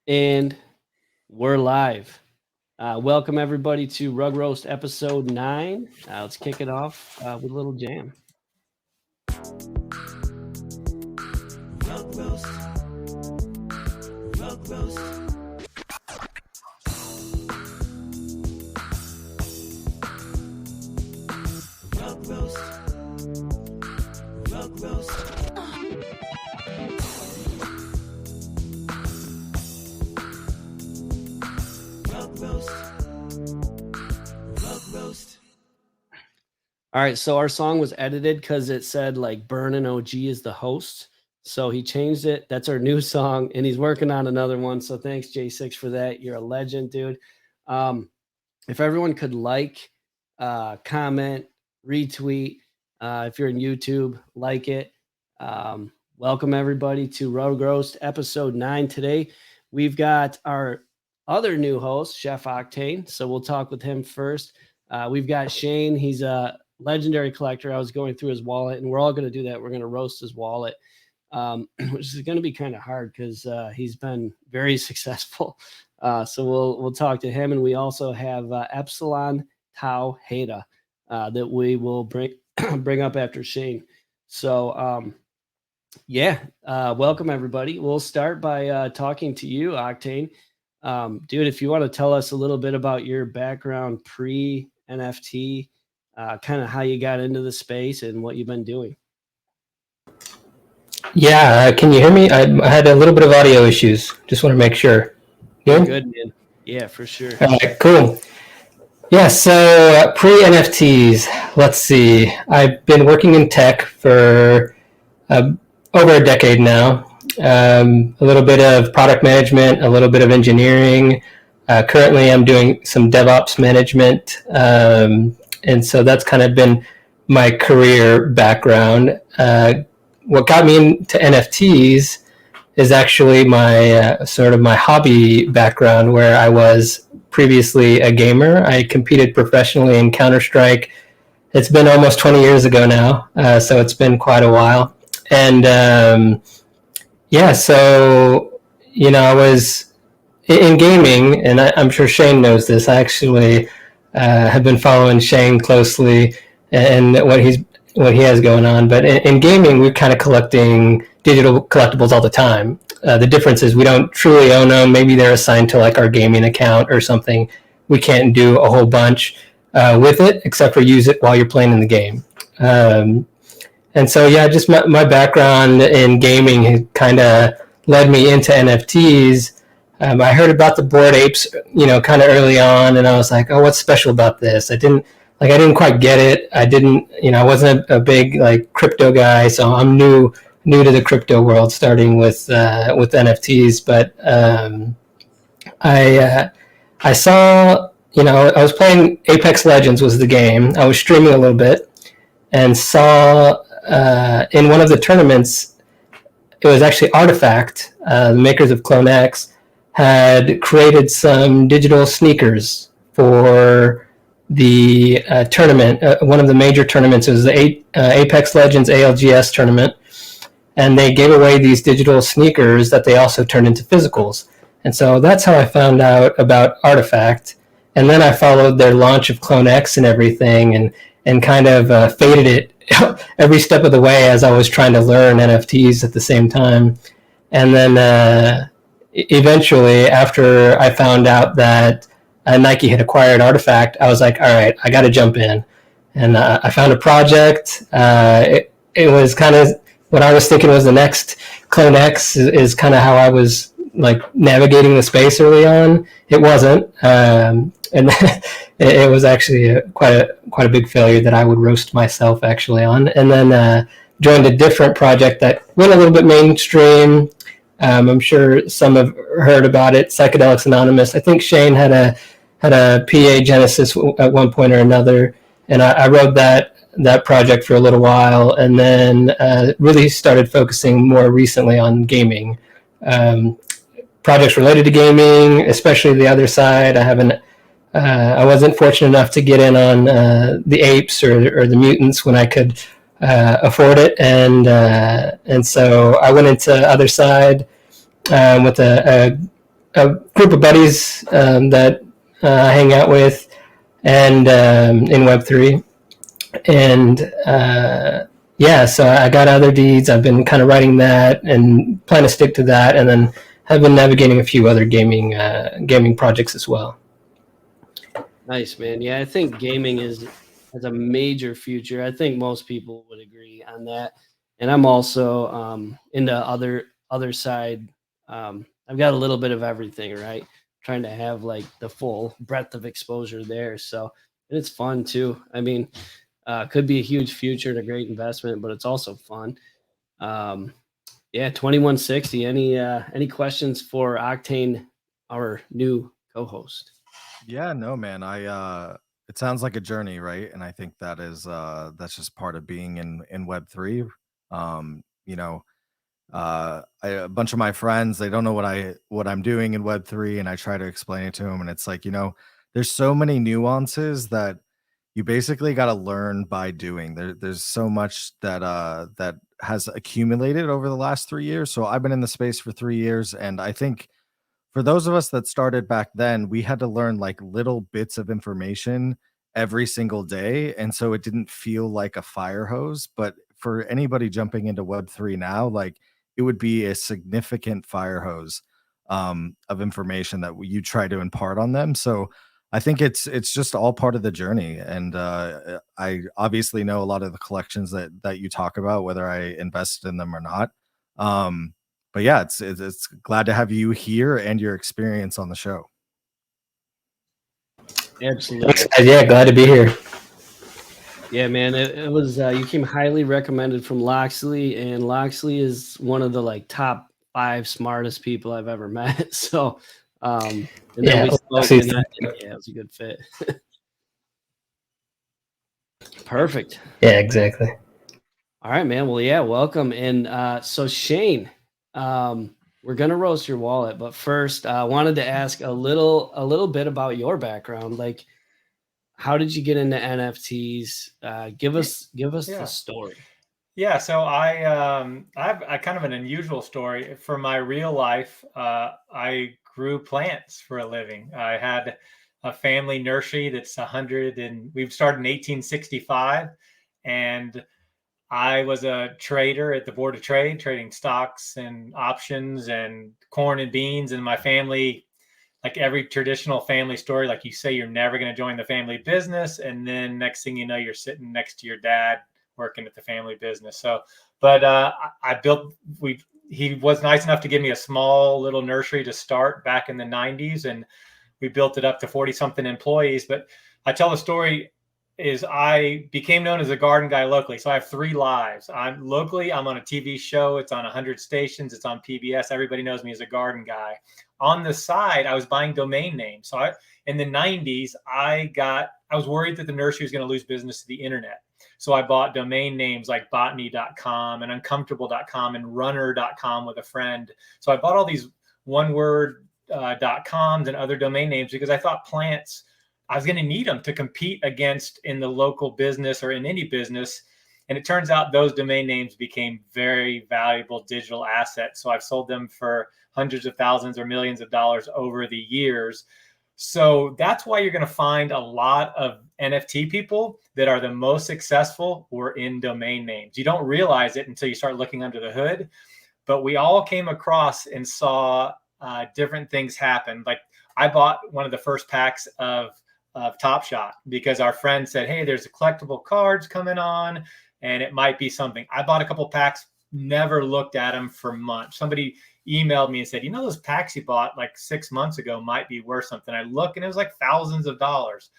And we're live. Welcome everybody to RugRoast episode 9. Let's kick it off with a little jam. RugRoast. RugRoast. RugRoast. RugRoast. RugRoast. All right, so our song was edited because it said like Burnin' OG is the host. So he changed it. That's our new song, and he's working on another one. So thanks, J6, for that. You're a legend, dude. If everyone could like, comment, retweet, if you're in YouTube, like it. Welcome everybody to RugRoast episode 9. Today we've got our other new host, ChefOctane. So we'll talk with him first. We've got Shane. He's a legendary collector. I was going through his wallet, and we're all going to do that. We're going to roast his wallet, which is going to be kind of hard because he's been very successful. So we'll talk to him, and we also have Epsilon Tau Heta that we will bring up after Shane. So welcome everybody. We'll start by talking to you, Octane. Dude, if you want to tell us a little bit about your background pre-NFT, kind of how you got into the space and what you've been doing. Yeah, can you hear me? I had a little bit of audio issues. Just want to make sure. Good, man. Yeah, for sure. All right, cool. Yeah, so pre-NFTs, let's see. I've been working in tech for over a decade now. A little bit of product management, a little bit of engineering. Currently, I'm doing some DevOps management. And so that's kind of been my career background. What got me into NFTs is actually my sort of my hobby background, where I was previously a gamer. I competed professionally in Counter-Strike. It's been almost 20 years ago now, so it's been quite a while. And so, I was in gaming, and I'm sure Shane knows this. I actually have been following Shane closely and what he has going on. But in gaming, we're kind of collecting digital collectibles all the time. The difference is we don't truly own them. Maybe they're assigned to like our gaming account or something. We can't do a whole bunch with it except for use it while you're playing in the game. And so, just my background in gaming kind of led me into NFTs. I heard about the Bored Apes, kind of early on, and I was like, oh, what's special about this? I didn't quite get it. I wasn't a big like crypto guy, so I'm new to the crypto world, starting with NFTs. But I saw, I was playing Apex Legends was the game. I was streaming a little bit and saw in one of the tournaments, it was actually Artifact, the makers of Clone X, had created some digital sneakers for the tournament. One of the major tournaments was the Apex Legends ALGS tournament, and they gave away these digital sneakers that they also turned into physicals. And so that's how I found out about Artifact. And then I followed their launch of Clone X and everything, and kind of faded it every step of the way as I was trying to learn NFTs at the same time. And then eventually, after I found out that Nike had acquired Artifact, I was like, all right, I got to jump in. And I found a project. It was kind of what I was thinking was the next Clone X is kind of how I was like navigating the space early on. It wasn't. And it was actually quite a big failure that I would roast myself actually on. And then joined a different project that went a little bit mainstream. I'm sure some have heard about it, Psychedelics Anonymous. I think Shane had a PA Genesis at one point or another, and I wrote that project for a little while, and then really started focusing more recently on gaming. Projects related to gaming, especially the other side. I wasn't fortunate enough to get in on the apes or the mutants when I could afford it, and so I went into other side with a a group of buddies that I hang out with, and in Web3, and yeah, so I got other deeds. I've been kind of writing that and plan to stick to that, and then have been navigating a few other gaming projects as well. Nice, man. Yeah, I think gaming has a major future. I think most people would agree on that. And I'm also into other side. I've got a little bit of everything, right? Trying to have like the full breadth of exposure there. So and it's fun too. I mean, could be a huge future and a great investment, but it's also fun. Um, yeah, 2160. Any questions for Octane, our new co-host? Yeah, no, man. It sounds like a journey, right? And I think that is that's just part of being in Web3. You know, a bunch of my friends, they don't know what I'm doing in Web3, and I try to explain it to them, and it's like, there's so many nuances that you basically got to learn by doing. There's so much that has accumulated over the last 3 years. So I've been in the space for 3 years, and I think for those of us that started back then, we had to learn like little bits of information every single day. And so it didn't feel like a fire hose. But for anybody jumping into Web3 now, like it would be a significant fire hose of information that you try to impart on them. So I think it's just all part of the journey. And I obviously know a lot of the collections that you talk about, whether I invested in them or not. But yeah, it's glad to have you here and your experience on the show. Absolutely. Yeah, glad to be here. Yeah, man, it was you came highly recommended from Loxley, and Loxley is one of the like top 5 smartest people I've ever met. So, and then Yeah, we spoke, Loxley's- and yeah, it was a good fit. Perfect. Yeah, exactly. All right, man. Well, yeah, welcome. And so Shane, we're gonna roast your wallet, but first, I wanted to ask a little bit about your background. Like, how did you get into NFTs? Give us Yeah. the story. Yeah, so I have a kind of an unusual story. For my real life, I grew plants for a living. I had a family nursery that's 100, and we've started in 1865, and I was a trader at the Board of Trade, trading stocks and options and corn and beans. And my family, like every traditional family story, like you say, you're never going to join the family business. And then next thing you know, you're sitting next to your dad working at the family business. So, but I built, he was nice enough to give me a small little nursery to start back in the 90s. And we built it up to 40 something employees. But I tell the story is I became known as a garden guy locally. So I have 3 lives. I'm on a TV show. It's on 100 stations. It's on PBS. Everybody knows me as a garden guy. On the side, I was buying domain names. So in the 90s, I was worried that the nursery was going to lose business to the internet. So I bought domain names like botany.com and uncomfortable.com and runner.com with a friend. So I bought all these one word .coms and other domain names because I thought plants, I was going to need them to compete against in the local business or in any business. And it turns out those domain names became very valuable digital assets. So I've sold them for hundreds of thousands or millions of dollars over the years. So that's why you're going to find a lot of NFT people that are the most successful were in domain names. You don't realize it until you start looking under the hood. But we all came across and saw different things happen. Like I bought one of the first packs of Top Shot because our friend said, hey, there's collectible cards coming on and it might be something. I bought a couple packs, never looked at them for months. Somebody emailed me and said, those packs you bought like 6 months ago might be worth something. I look and it was like thousands of dollars.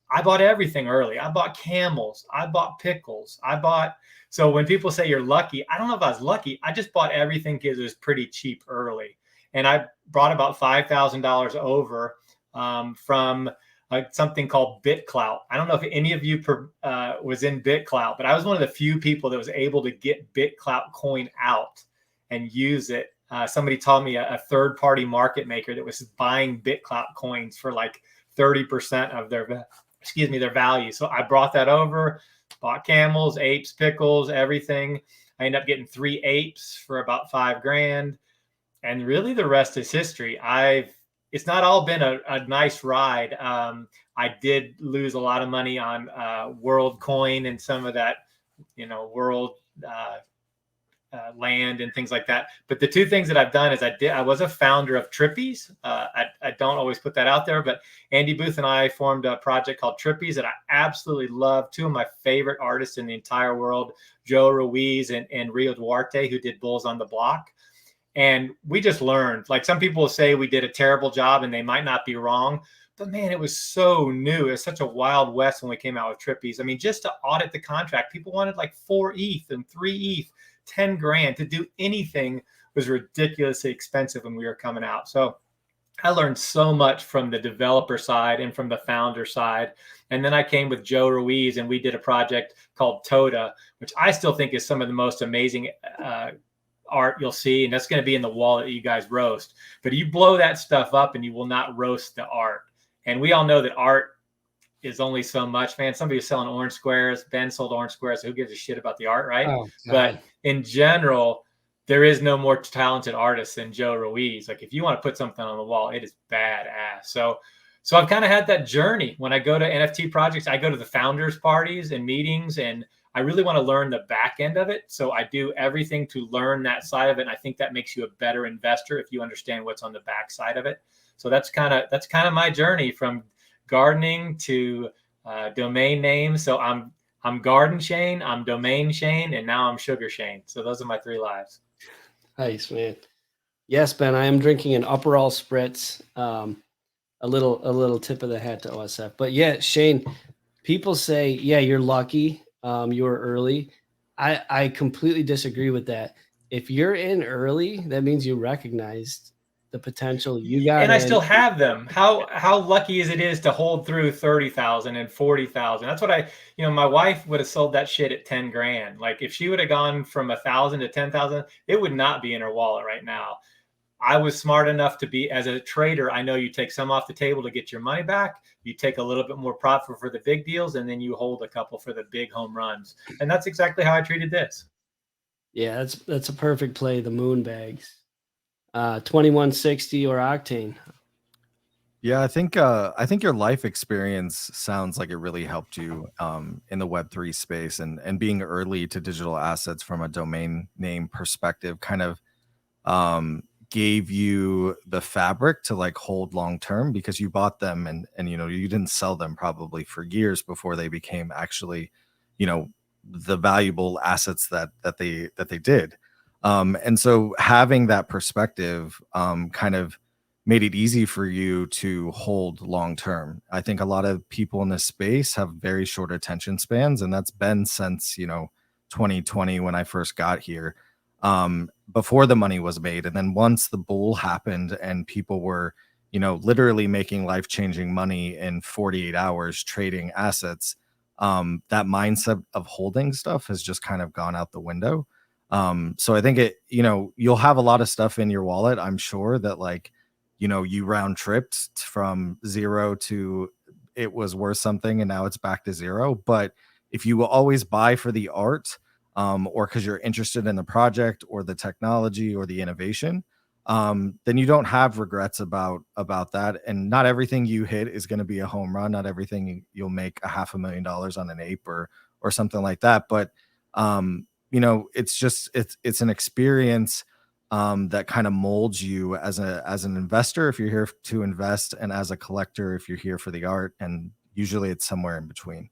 I bought everything early. I bought camels. I bought pickles. So when people say you're lucky, I don't know if I was lucky. I just bought everything because it was pretty cheap early. And I brought about $5,000 over from something called BitClout. I don't know if any of you was in BitClout, but I was one of the few people that was able to get BitClout coin out and use it. Somebody taught me a third-party market maker that was buying BitClout coins for like 30% of their value. So I brought that over, bought camels, apes, pickles, everything. I ended up getting 3 apes for about $5,000. And really the rest is history. I've it's not all been a nice ride. I did lose a lot of money on World Coin and some of that, world land and things like that. But the two things that I've done is I was a founder of Trippies. I don't always put that out there, but Andy Booth and I formed a project called Trippies that I absolutely love. Two of my favorite artists in the entire world, Joe Ruiz and Rio Duarte, who did Bulls on the Block. And we just learned, like some people will say we did a terrible job and they might not be wrong, but man, it was so new. It was such a wild west when we came out with Trippies. I mean, just to audit the contract, people wanted like 4 ETH and 3 ETH. 10 grand to do anything was ridiculously expensive when we were coming out. So I learned so much from the developer side and from the founder side. And then I came with Joe Ruiz and we did a project called Toda, which I still think is some of the most amazing art you'll see. And that's going to be in the wallet that you guys roast. But you blow that stuff up and you will not roast the art. And we all know that art is only so much, man. Somebody's selling orange squares. Ben sold orange squares. So who gives a shit about the art, right? Oh, but in general, there is no more talented artist than Joe Ruiz. Like if you want to put something on the wall, it is badass. So I've kind of had that journey. When I go to NFT projects, I go to the founders parties and meetings, and I really want to learn the back end of it. So I do everything to learn that side of it. And I think that makes you a better investor if you understand what's on the back side of it. So that's kind of my journey from gardening to domain names. So I'm Garden Shane, I'm Domain Shane, and now I'm Sugar Shane. So those are my 3 lives. Nice, man. Yes, Ben, I am drinking an Upperall Spritz. A little tip of the hat to OSF. But yeah, Shane, people say, yeah, you're lucky. You were early. I completely disagree with that. If you're in early, that means you recognized the potential you got. And I still have them. How lucky is it to hold through 30,000 and 40,000? That's what my wife would have sold that shit at 10 grand. Like if she would have gone from 1,000 to 10,000, it would not be in her wallet right now. I was smart enough to be, as a trader, I know you take some off the table to get your money back. You take a little bit more profit for the big deals, and then you hold a couple for the big home runs. And that's exactly how I treated this. Yeah, that's a perfect play. The moon bags. 2160 or Octane. Yeah, I think your life experience sounds like it really helped you in the Web3 space, and being early to digital assets from a domain name perspective kind of gave you the fabric to like hold long term, because you bought them and you didn't sell them probably for years before they became actually the valuable assets that they did. And so having that perspective kind of made it easy for you to hold long term. I think a lot of people in this space have very short attention spans, and that's been since 2020 when I first got here, before the money was made. And then once the bull happened and people were literally making life-changing money in 48 hours trading assets, that mindset of holding stuff has just kind of gone out the window. So I think you'll have a lot of stuff in your wallet, I'm sure, that like you round tripped from 0 to it was worth something and now it's back to 0. But if you will always buy for the art, or because you're interested in the project or the technology or the innovation, then you don't have regrets about that. And not everything you hit is going to be a home run. Not everything you'll make $500,000 on an ape or something like that. But it's an experience that kind of molds you as an investor if you're here to invest, and as a collector if you're here for the art. And usually it's somewhere in between.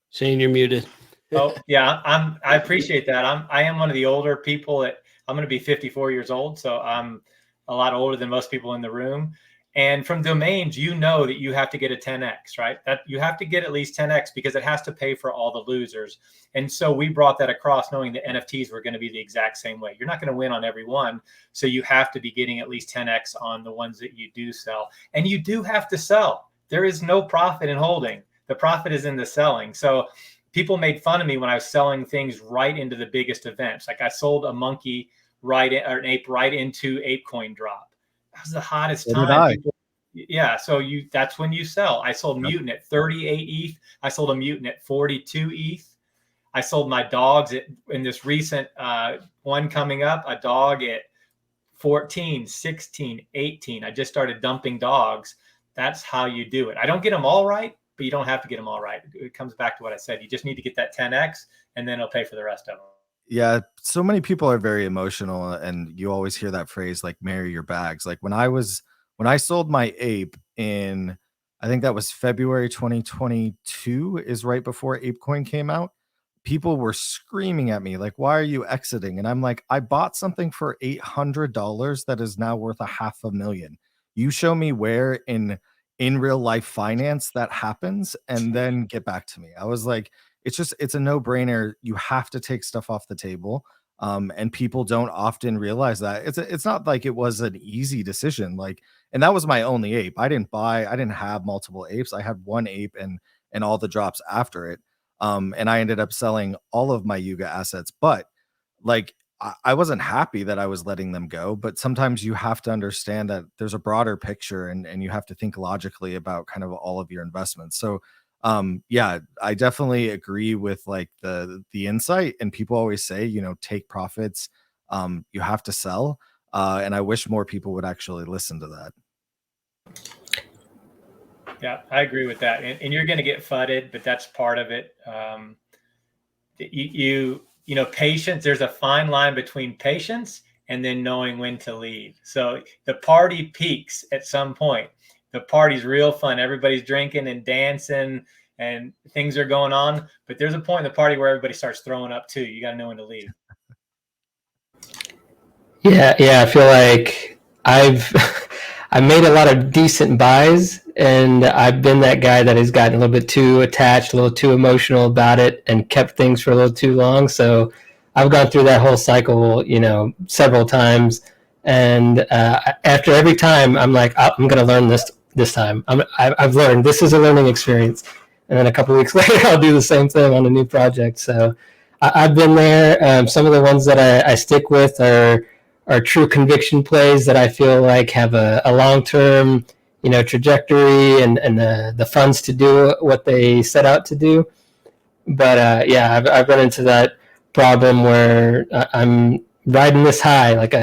Shane, you're muted. Oh yeah, I appreciate that. I am one of the older people that I'm going to be 54 years old, so I'm a lot older than most people in the room. And from domains, that you have to get a 10x, right? That you have to get at least 10x because it has to pay for all the losers. And so we brought that across, knowing that NFTs were going to be the exact same way. You're not going to win on every one, so you have to be getting at least 10x on the ones that you do sell. And you do have to sell. There is no profit in holding. The profit is in the selling. So people made fun of me when I was selling things right into the biggest events. Like I sold a monkey or an ape right into ApeCoin drop. That was the hottest time. Yeah, so that's when you sell. I sold Mutant at 38 ETH. I sold a Mutant at 42 ETH. I sold my dogs in this recent one coming up, a dog at 14, 16, 18. I just started dumping dogs. That's how you do it. I don't get them all right, but you don't have to get them all right. It comes back to what I said. You just need to get that 10x, and then it'll pay for the rest of them. Yeah, so many people are very emotional, and you always hear that phrase like marry your bags. Like when I sold my ape in, I think that was February 2022, is right before ApeCoin came out. People were screaming at me like, why are you exiting? And I'm like, I bought something for $800 that is now worth $500,000. You show me where in real life finance that happens, and then get back to me. I was like, it's a no-brainer. You have to take stuff off the table. And people don't often realize that it's not like it was an easy decision. Like, and that was my only ape. I didn't have multiple apes. I had one ape and all the drops after it. And I ended up selling all of my Yuga assets, but like I wasn't happy that I was letting them go. But sometimes you have to understand that there's a broader picture, and you have to think logically about kind of all of your investments. So yeah, I definitely agree with like the insight, and people always say, you know, take profits. You have to sell. And I wish more people would actually listen to that. Yeah, I agree with that. And you're going to get fudded, but that's part of it. You know, patience, there's a fine line between patience and then knowing when to leave. So the party peaks at some point. The party's real fun. Everybody's drinking and dancing and things are going on. But there's a point in the party where everybody starts throwing up too. You got to know when to leave. Yeah, I feel like I made a lot of decent buys, and I've been that guy that has gotten a little bit too attached, a little too emotional about it, and kept things for a little too long. So I've gone through that whole cycle, you know, several times. And after every time, I'm like, I'm going to learn this time. I've learned. This is a learning experience. And then a couple of weeks later, I'll do the same thing on a new project. So I've been there. Some of the ones that I stick with are true conviction plays that I feel like have a long-term, you know, trajectory and the funds to do what they set out to do. But yeah, I've run into that problem where I'm riding this high. Like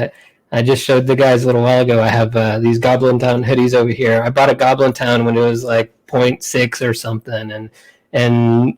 I just showed the guys a little while ago. I have these Goblin Town hoodies over here. I bought a Goblin Town when it was like 0.6 or something, and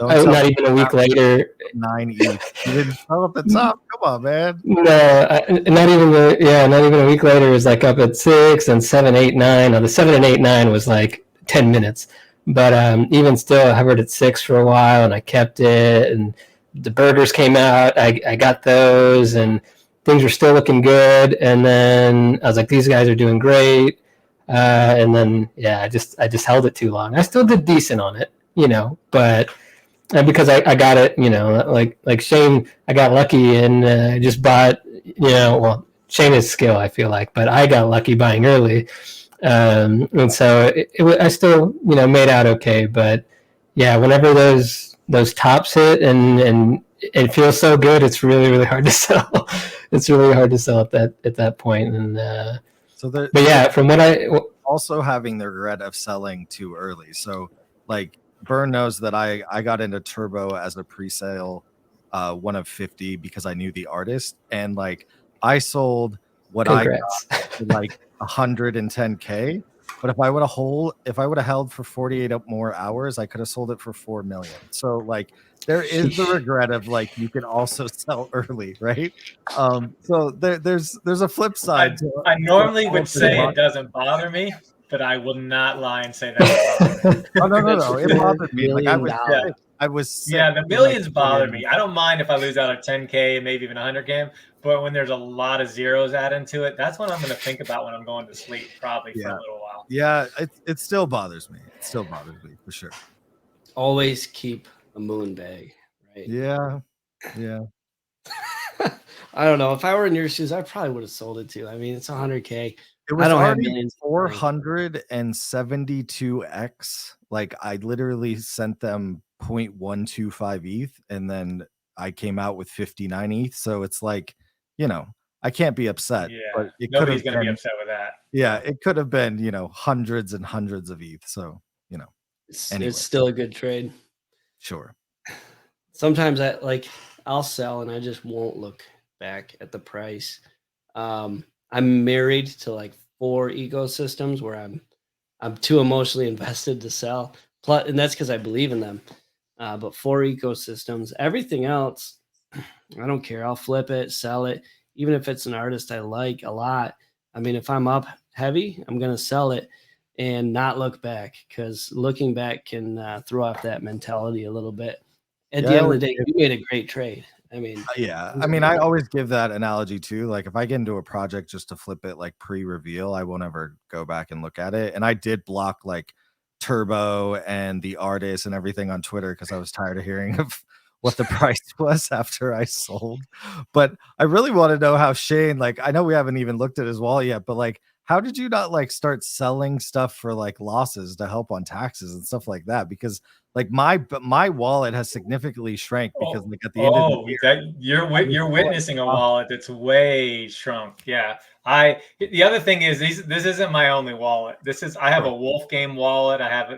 not even a week later. 9 ETH. You didn't sell at the top. Come on, man. No, not even a week later. It was like up at 6 and 7, 8, 9. Now the 7 and 8, 9 was like 10 minutes. But even still, I hovered at 6 for a while, and I kept it. And the burgers came out. I got those, and things were still looking good. And then I was like, these guys are doing great. And then yeah, I just held it too long. I still did decent on it, you know, but. And because I got it, you know, like Shane, I got lucky and just bought, you know, well, Shane is skill, I feel like, but I got lucky buying early. And so I still, you know, made out okay. But yeah, whenever those tops hit and it feels so good, it's really, really hard to sell. It's really hard to sell at that point. And but yeah, from what also having the regret of selling too early. So like, Burn knows that I got into Turbo as a pre-sale, one of 50 because I knew the artist, and like I sold what Congrats. I got for like 110K. But if I would have held for 48 more hours, I could have sold it for 4 million. So like there is the regret of like you can also sell early, right? So there's a flip side. I normally would say it doesn't bother me, but I will not lie and say that. Oh, no. It bothered me. Like I was sick. Yeah, the millions bother me. I don't mind if I lose out on 10K and maybe even 100K, but when there's a lot of zeros added into it, that's what I'm going to think about when I'm going to sleep, probably for a little while. Yeah, it still bothers me. It still bothers me for sure. Always keep a moon bag, right? Yeah. I don't know. If I were in your shoes, I probably would have sold it too. I mean, it's 100K. It was I don't have already millions. 472x. Like I literally sent them 0.125 ETH, and then I came out with 59 ETH. So it's like, you know, I can't be upset. Yeah, but nobody's going to be upset with that. Yeah, it could have been, you know, hundreds and hundreds of ETH. So, you know, it's still a good trade. Sure. sometimes I'll sell and I just won't look back at the price. I'm married to like 4 ecosystems where I'm too emotionally invested to sell. Plus, and that's because I believe in them. But 4 ecosystems, everything else, I don't care. I'll flip it, sell it, even if it's an artist I like a lot. I mean, if I'm up heavy, I'm gonna sell it and not look back, because looking back can throw off that mentality a little bit. At Yeah, the I end of the always day, you made a great trade. I mean, yeah. I mean, I always give that analogy too. Like if I get into a project just to flip it like pre-reveal, I won't ever go back and look at it. And I did block like Turbo and the artist and everything on Twitter because I was tired of hearing of what the price was after I sold. But I really want to know how Shane, like, I know we haven't even looked at his wallet yet, but like, how did you not like start selling stuff for like losses to help on taxes and stuff like that? Because like my wallet has significantly shrank because like at the end of the year, That I was you're selling witnessing a stuff. wallet that's way shrunk. Yeah. The other thing is this isn't my only wallet. I have a Wolf Game wallet. I have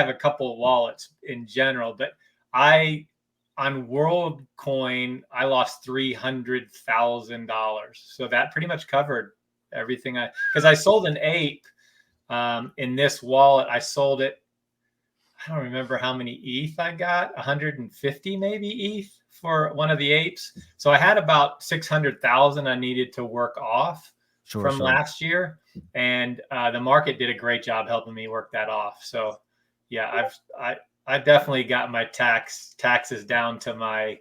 a couple of wallets in general, but on WorldCoin I lost $300,000. So that pretty much covered everything because I sold an ape in this wallet. I sold it, I don't remember how many ETH I got, 150 maybe ETH for one of the apes. So I had about 600,000 I needed to work off from last year. And the market did a great job helping me work that off. So yeah, I definitely got my taxes down to my,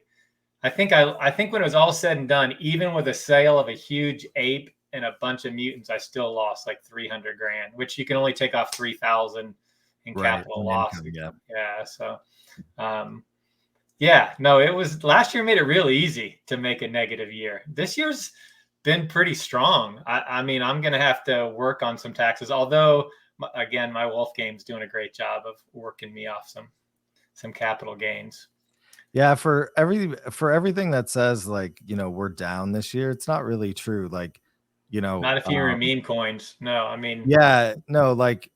I think when it was all said and done, even with a sale of a huge ape and a bunch of mutants, I still lost like 300 grand, which you can only take off 3,000 in capital loss. Income, yeah. So, yeah, no, it was last year made it real easy to make a negative year. This year's been pretty strong. I mean, I'm going to have to work on some taxes, although again, my Wolf Game's doing a great job of working me off some capital gains. Yeah, for everything that says like, you know, we're down this year, it's not really true. Like, you know, Not if you're in meme coins. No, I mean, yeah, no, like,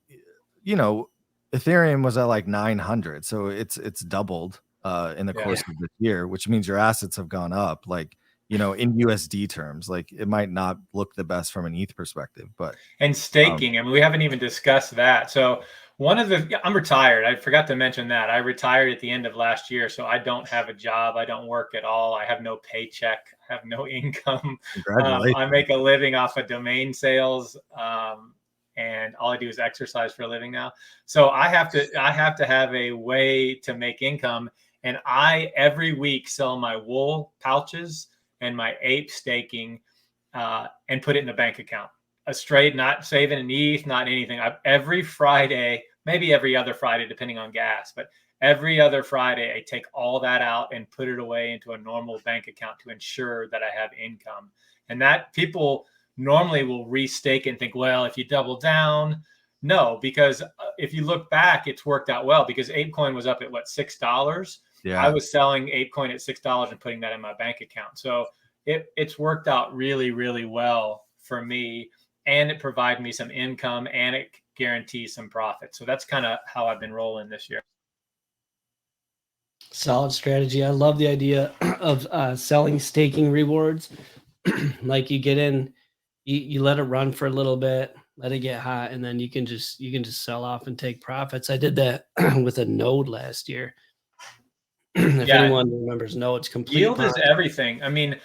you know, Ethereum was at like 900, so it's doubled in the course of this year, which means your assets have gone up, like, you know, in USD terms. Like it might not look the best from an ETH perspective, but and staking. I mean, we haven't even discussed that. So I'm retired. I forgot to mention that. I retired at the end of last year, so I don't have a job. I don't work at all. I have no paycheck. I have no income. congratulations. I make a living off of domain sales. And all I do is exercise for a living now. So I have to have a way to make income. And I every week sell my wool pouches and my ape staking and put it in a bank account. A straight, not saving an ETH, not anything. Every Friday, maybe every other Friday, depending on gas, but every other Friday, I take all that out and put it away into a normal bank account to ensure that I have income. And that people normally will restake and think, well, if you double down, no, because if you look back, it's worked out well because ApeCoin was up at what, $6? Yeah. I was selling ApeCoin at $6 and putting that in my bank account. So it's worked out really, really well for me. And it provides me some income and it guarantees some profit. So that's kind of how I've been rolling this year. Solid strategy. I love the idea of selling staking rewards. Like you get in, you let it run for a little bit, let it get hot, and then you can just sell off and take profits. I did that with a node last year. If anyone remembers nodes, complete yield is everything. I mean,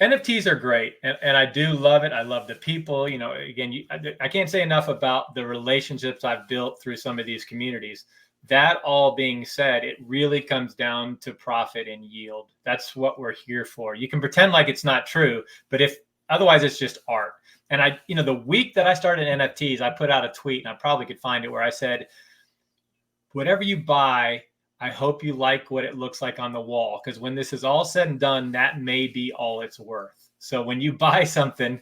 NFTs are great, and I do love it. I love the people. You know, again, I can't say enough about the relationships I've built through some of these communities. That all being said, it really comes down to profit and yield. That's what we're here for. You can pretend like it's not true, but otherwise it's just art. And the week that I started NFTs, I put out a tweet, and I probably could find it, where I said, whatever you buy, I hope you like what it looks like on the wall, because when this is all said and done, that may be all it's worth. So when you buy something,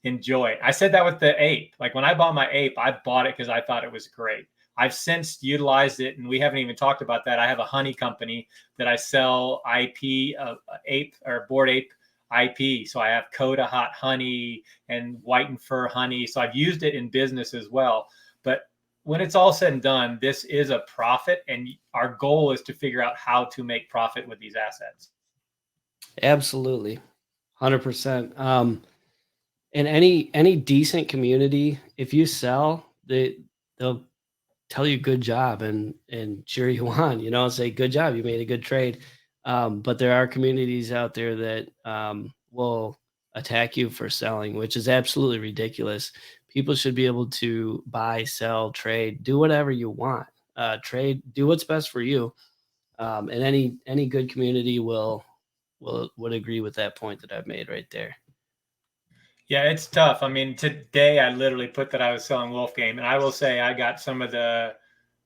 enjoy it. I said that with the ape. Like when I bought my ape, I bought it because I thought it was great. I've since utilized it, and we haven't even talked about that. I have a honey company that I sell IP, ape or Bored Ape IP. So I have Coda Hot honey and white and fur honey. So I've used it in business as well. But when it's all said and done, this is a profit, and our goal is to figure out how to make profit with these assets. Absolutely. 100%. In any decent community, if you sell, they'll tell you good job and cheer you on, you know, say good job, you made a good trade. But there are communities out there that will attack you for selling, which is absolutely ridiculous. People should be able to buy, sell, trade, do whatever you want. Trade, do what's best for you. And any good community would agree with that point that I've made right there. Yeah, it's tough. I mean, today I literally put that I was selling Wolf Game, and I will say I got some of the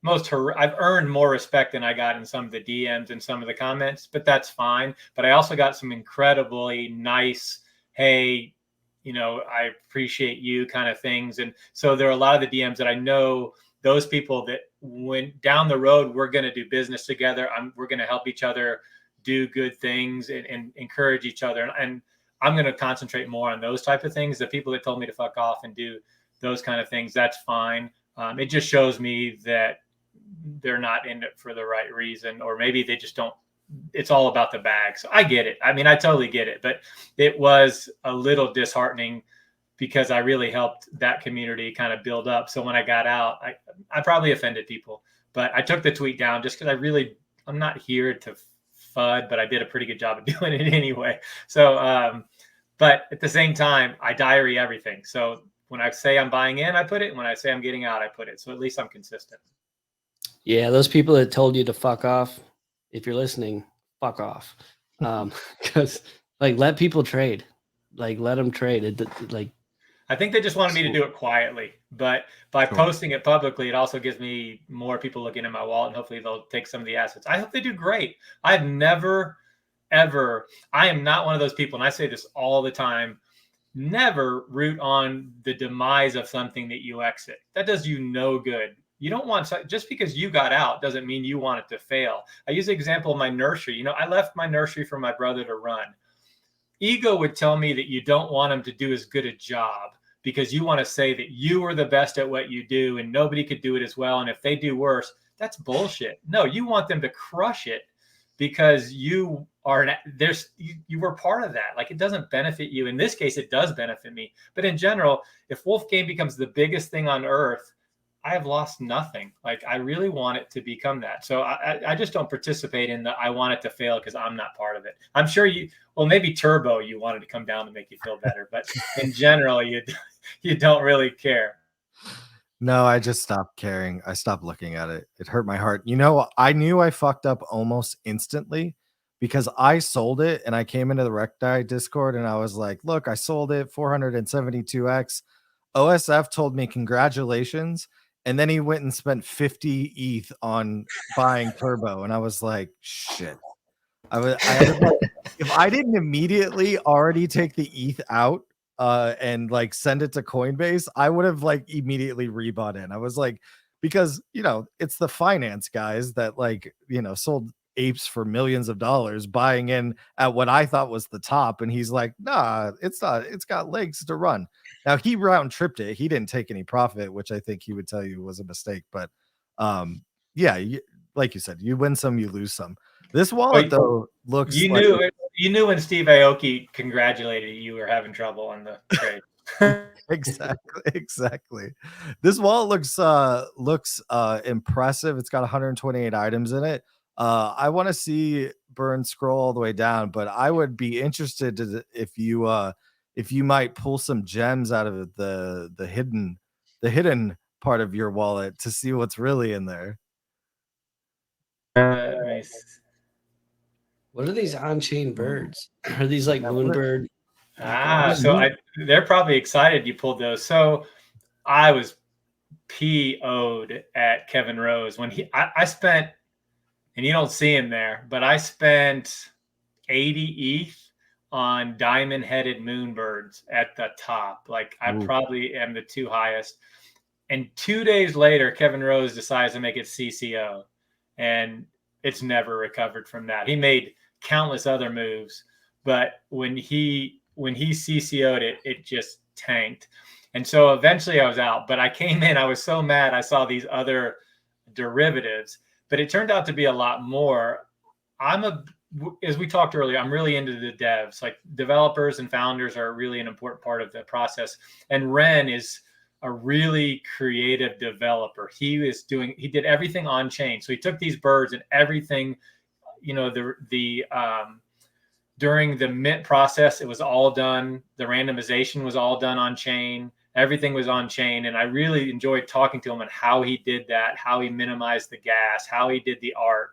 I've earned more respect than I got in some of the DMs and some of the comments, but that's fine. But I also got some incredibly nice, hey, you know, I appreciate you kind of things. And so there are a lot of the DMs that I know those people that went down the road, we're going to do business together. We're going to help each other do good things and encourage each other. And I'm going to concentrate more on those type of things. The people that told me to fuck off and do those kind of things, that's fine. It just shows me that they're not in it for the right reason, or maybe they just don't. It's all about the bag. So I get it. I mean, I totally get it, but it was a little disheartening because I really helped that community kind of build up. So when I got out, I probably offended people, but I took the tweet down just because I'm not here to FUD, but I did a pretty good job of doing it anyway. So, but at the same time, I diary everything. So when I say I'm buying in, I put it. And when I say I'm getting out, I put it. So at least I'm consistent. Yeah, those people that told you to fuck off, if you're listening, fuck off. Because like let people trade, like let them trade. Like I think they just wanted me to do it quietly, but by Sure. posting it publicly, it also gives me more people looking at my wallet, and hopefully they'll take some of the assets. I hope they do great. I've never, ever, I am not one of those people, and I say this all the time, never root on the demise of something that you exit. That does you no good. You don't want, just because you got out doesn't mean you want it to fail. I use the example of my nursery. You know, I left my nursery for my brother to run. Ego would tell me that you don't want him to do as good a job because you want to say that you are the best at what you do and nobody could do it as well. And if they do worse, that's bullshit. No, you want them to crush it because you are you were part of that. Like, it doesn't benefit you. In this case, it does benefit me. But in general, if Wolf Game becomes the biggest thing on earth, I have lost nothing. Like, I really want it to become that. So I just don't participate in I want it to fail because I'm not part of it. I'm sure well, maybe Turbo, you wanted to come down to make you feel better, but in general, you don't really care. No, I just stopped caring. I stopped looking at it. It hurt my heart. You know, I knew I fucked up almost instantly because I sold it and I came into the Recti Discord and I was like, look, I sold it 472x. OSF told me congratulations. And then he went and spent 50 ETH on buying Turbo. And I was like, shit. I was like, if I didn't immediately already take the ETH out and like send it to Coinbase, I would have like immediately rebought in. I was like, because you know, it's the finance guys that like, you know, sold apes for millions of dollars buying in at what I thought was the top. And he's like, nah, it's not, it's got legs to run. Now he round tripped it. He didn't take any profit, which I think he would tell you was a mistake. But yeah, like you said, you win some, you lose some. This wallet though looks you knew when Steve Aoki congratulated you were having trouble on the trade. Exactly. This wallet looks impressive. It's got 128 items in it. I want to see Burn scroll all the way down, but I would be interested if you might pull some gems out of the hidden part of your wallet to see what's really in there. Nice. what are these on-chain birds? Are these like moonbird? So they're probably excited you pulled those. So I was PO'd at Kevin Rose when I spent, and you don't see him there, but I spent 80 ETH on diamond-headed moonbirds at the top. Like, I probably am the two highest. And 2 days later, Kevin Rose decides to make it CCO, and it's never recovered from that. He made countless other moves, but when he CCO'd it, it just tanked. And so eventually I was out, but I came in, I was so mad. I saw these other derivatives, but it turned out to be a lot more. As we talked earlier, I'm really into the devs. Like developers and founders are really an important part of the process. And Ren is a really creative developer. He did everything on chain. So he took these birds and everything, during the mint process, it was all done. The randomization was all done on chain. Everything was on chain. And I really enjoyed talking to him on how he did that, how he minimized the gas, how he did the art.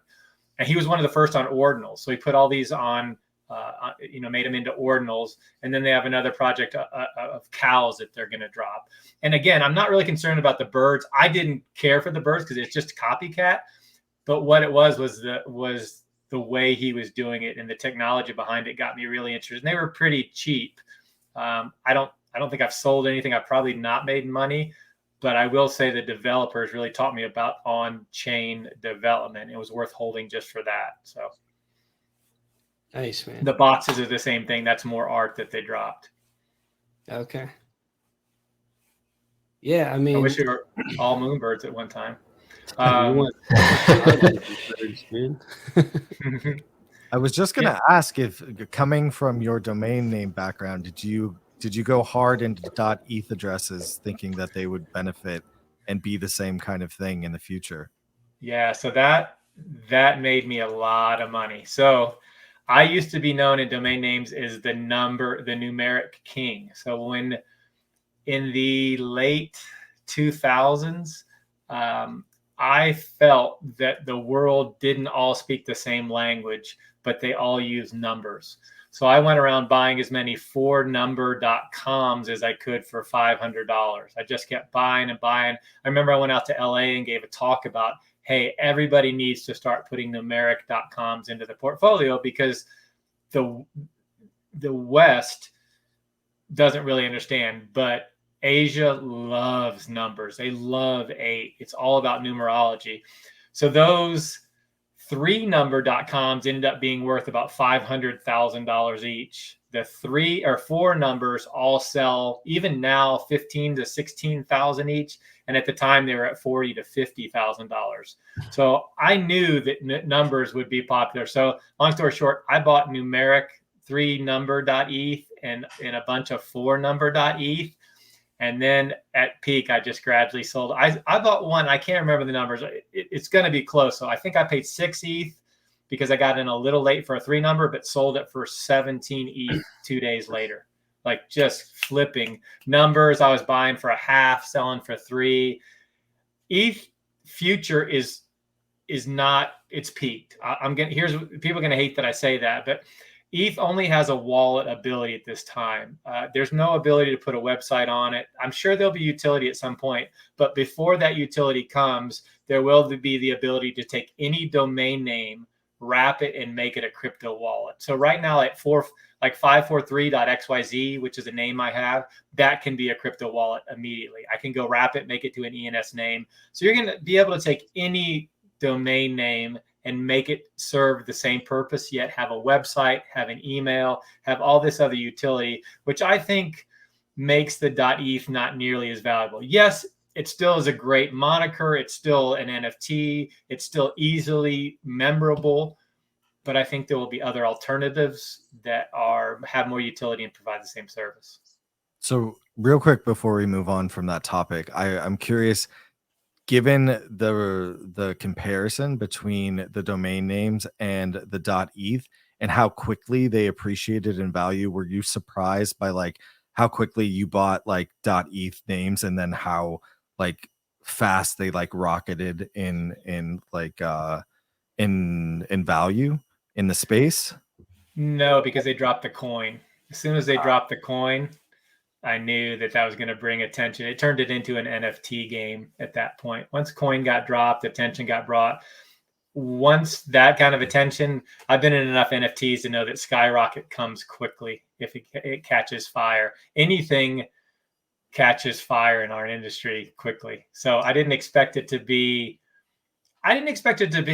And he was one of the first on ordinals. So he put all these on, made them into ordinals. And then they have another project of cows that they're going to drop. And again, I'm not really concerned about the birds. I didn't care for the birds because it's just a copycat. But what it was the way he was doing it, and the technology behind it got me really interested. And they were pretty cheap. I don't think I've sold anything. I've probably not made money. But I will say the developers really taught me about on-chain development. It was worth holding just for that. So nice, man. The boxes are the same thing. That's more art that they dropped. Okay. Yeah, I mean, I wish we were all moonbirds at one time. I was just gonna ask if, coming from your domain name background, did you go hard into .eth addresses thinking that they would benefit and be the same kind of thing in the future? Yeah, so that made me a lot of money. So I used to be known in domain names as the numeric king. So when in the late 2000s, I felt that the world didn't all speak the same language, but they all use numbers. So I went around buying as many 4number.coms as I could for $500. I just kept buying and buying. I remember I went out to LA and gave a talk about, hey, everybody needs to start putting numeric.coms into the portfolio because the West doesn't really understand, but Asia loves numbers. They love 8. It's all about numerology. So those 3number.coms ended up being worth about $500,000 each. The 3 or 4 numbers all sell, even now, $15,000 to $16,000 each. And at the time, they were at $40,000 to $50,000. So I knew that numbers would be popular. So long story short, I bought numeric 3number.eth and a bunch of 4number.eth. And then at peak, I just gradually sold. I bought one. I can't remember the numbers. It's going to be close. So I think I paid 6 ETH because I got in a little late for a 3 number, but sold it for 17 ETH 2 days later. Like just flipping numbers. I was buying for a half, selling for 3. ETH future is not. It's peaked. Here's people are going to hate that I say that, but ETH only has a wallet ability at this time. There's no ability to put a website on it. I'm sure there'll be utility at some point, but before that utility comes, there will be the ability to take any domain name, wrap it, and make it a crypto wallet. So right now at 543.xyz, which is a name I have, that can be a crypto wallet immediately. I can go wrap it, make it to an ENS name. So you're going to be able to take any domain name and make it serve the same purpose, yet have a website, have an email, have all this other utility, which I think makes the .eth not nearly as valuable. Yes, it still is a great moniker. It's still an NFT. It's still easily memorable, but I think there will be other alternatives that have more utility and provide the same service. So real quick before we move on from that topic, I'm curious, given the comparison between the domain names and the .eth and how quickly they appreciated in value, were you surprised by like how quickly you bought like .eth names and then how like fast they like rocketed in value in the space? No, because they dropped the coin. As soon as they dropped the coin, I knew that was going to bring attention. It turned it into an NFT game at that point. Once coin got dropped, attention got brought. Once that kind of attention, I've been in enough NFTs to know that skyrocket comes quickly if it catches fire. Anything catches fire in our industry quickly. So I didn't expect it to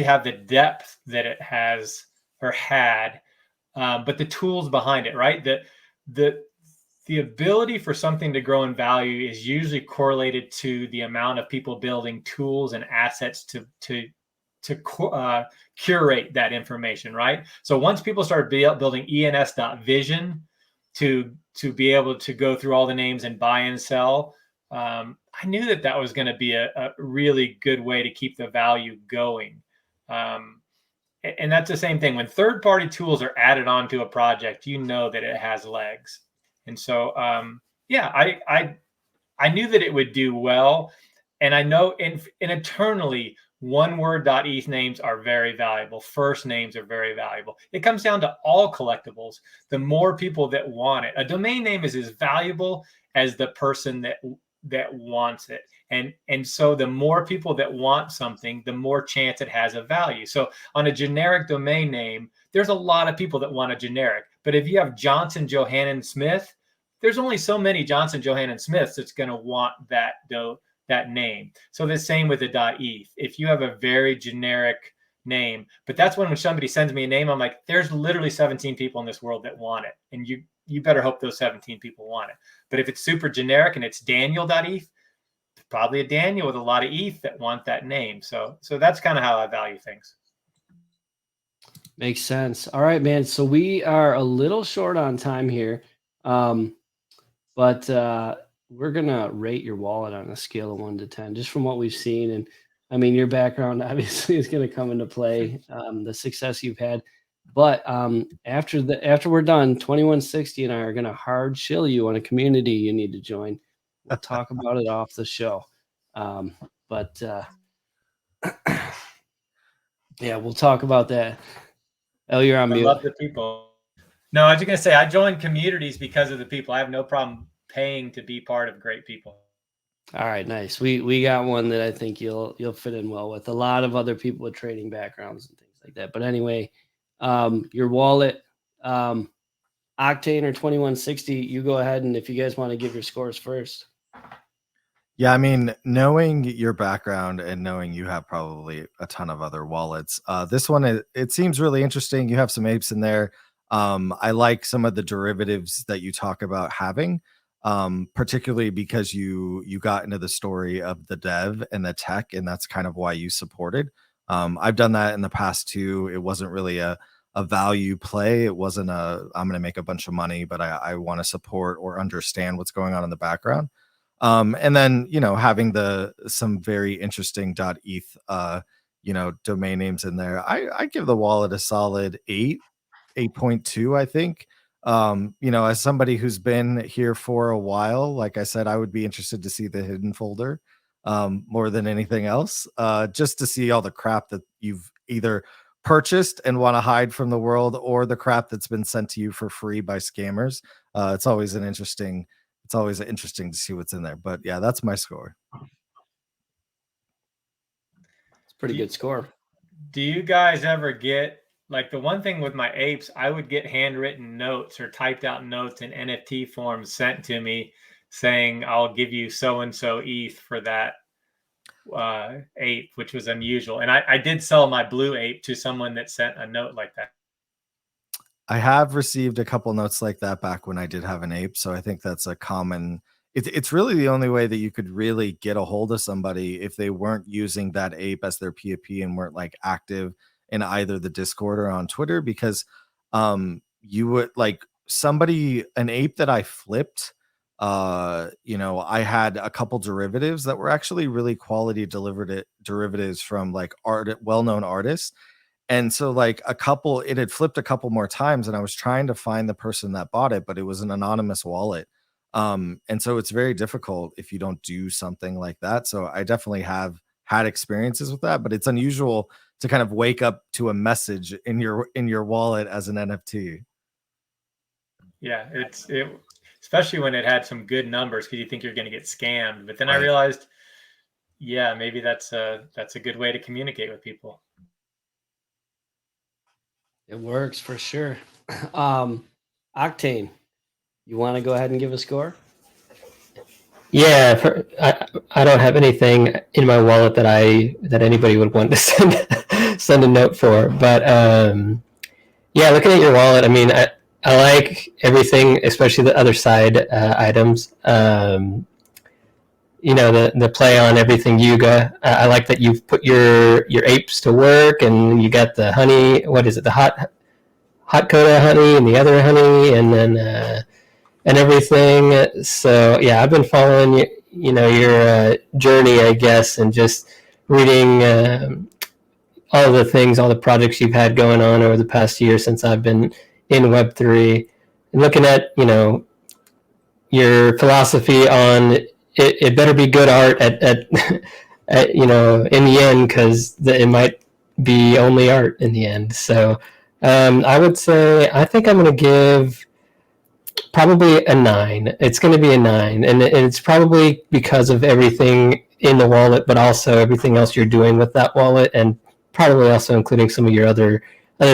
have the depth that it has or had, but the tools behind it, right? The the ability for something to grow in value is usually correlated to the amount of people building tools and assets to curate that information, right? So once people start building ens.vision to be able to go through all the names and buy and sell, I knew that was going to be a really good way to keep the value going. And that's the same thing. When third-party tools are added onto a project, you know that it has legs. And so, I knew that it would do well. And I know in eternally, one-word.eth names are very valuable. First names are very valuable. It comes down to all collectibles. The more people that want it, a domain name is as valuable as the person that wants it. And so the more people that want something, the more chance it has of value. So on a generic domain name, there's a lot of people that want a generic. But if you have Johnson Johannan Smith, there's only so many Johnson Johannan Smiths that's going to want that name. So the same with the .eth. If you have a very generic name, but that's when somebody sends me a name, I'm like, there's literally 17 people in this world that want it. And you better hope those 17 people want it. But if it's super generic and it's Daniel.eth, probably a Daniel with a lot of ETH that want that name. So that's kind of how I value things. Makes sense. All right, man. So we are a little short on time here. But we're going to rate your wallet on a scale of 1 to 10, just from what we've seen. And I mean, your background obviously is going to come into play, the success you've had. But after we're done, 2160 and I are going to hard chill you on a community you need to join. We'll talk about it off the show. Yeah, we'll talk about that. Oh, you're on mute. I love the people. No, I was just going to say, I joined communities because of the people. I have no problem paying to be part of great people. All right, nice. We got one that I think you'll fit in well with. A lot of other people with trading backgrounds and things like that. But anyway, your wallet, Octane or 2160, you go ahead, and if you guys want to give your scores first. Yeah, I mean, knowing your background and knowing you have probably a ton of other wallets, this one, it seems really interesting. You have some apes in there. I like some of the derivatives that you talk about having, particularly because you got into the story of the dev and the tech, and that's kind of why you supported. I've done that in the past too. It wasn't really a value play. It wasn't I'm going to make a bunch of money, but I want to support or understand what's going on in the background. And then, having some very interesting .eth, domain names in there. I give the wallet a solid 8.2, I think. As somebody who's been here for a while, like I said, I would be interested to see the hidden folder more than anything else, just to see all the crap that you've either purchased and want to hide from the world, or the crap that's been sent to you for free by scammers. It's always interesting to see what's in there. But yeah, that's my score. It's a pretty good score. Do you guys ever get, like, the one thing with my apes, I would get handwritten notes or typed out notes in NFT forms sent to me saying, I'll give you so-and-so ETH for that ape, which was unusual. And I did sell my blue ape to someone that sent a note like that. I have received a couple notes like that back when I did have an ape. So I think that's a common, it's really the only way that you could really get a hold of somebody if they weren't using that ape as their POP and weren't like active in either the Discord or on Twitter, because you would like an ape that I flipped. I had a couple derivatives that were actually really quality derivatives from like well-known artists. And so like it had flipped a couple more times, and I was trying to find the person that bought it, but it was an anonymous wallet. And so it's very difficult if you don't do something like that. So I definitely have had experiences with that, but it's unusual to kind of wake up to a message in your wallet as an NFT. Yeah, especially when it had some good numbers, because you think you're going to get scammed. But then Right. I realized, yeah, maybe that's a good way to communicate with people. It works for sure. Octane, you want to go ahead and give a score? Yeah, I don't have anything in my wallet that anybody would want to send a note for. But yeah, looking at your wallet, I mean, I like everything, especially the other side items. The play on everything Yuga. I like that you've put your apes to work, and you got the honey. What is it? The hot coda honey and the other honey, and then and everything. So yeah, I've been following your journey, I guess, and just reading all of the things, all the projects you've had going on over the past year since I've been in Web3, and looking at your philosophy on it better be good art at in the end, because it might be only art in the end. So I would say I think I'm going to give probably a 9. It's going to be a 9, and it's probably because of everything in the wallet, but also everything else you're doing with that wallet, and probably also including some of your other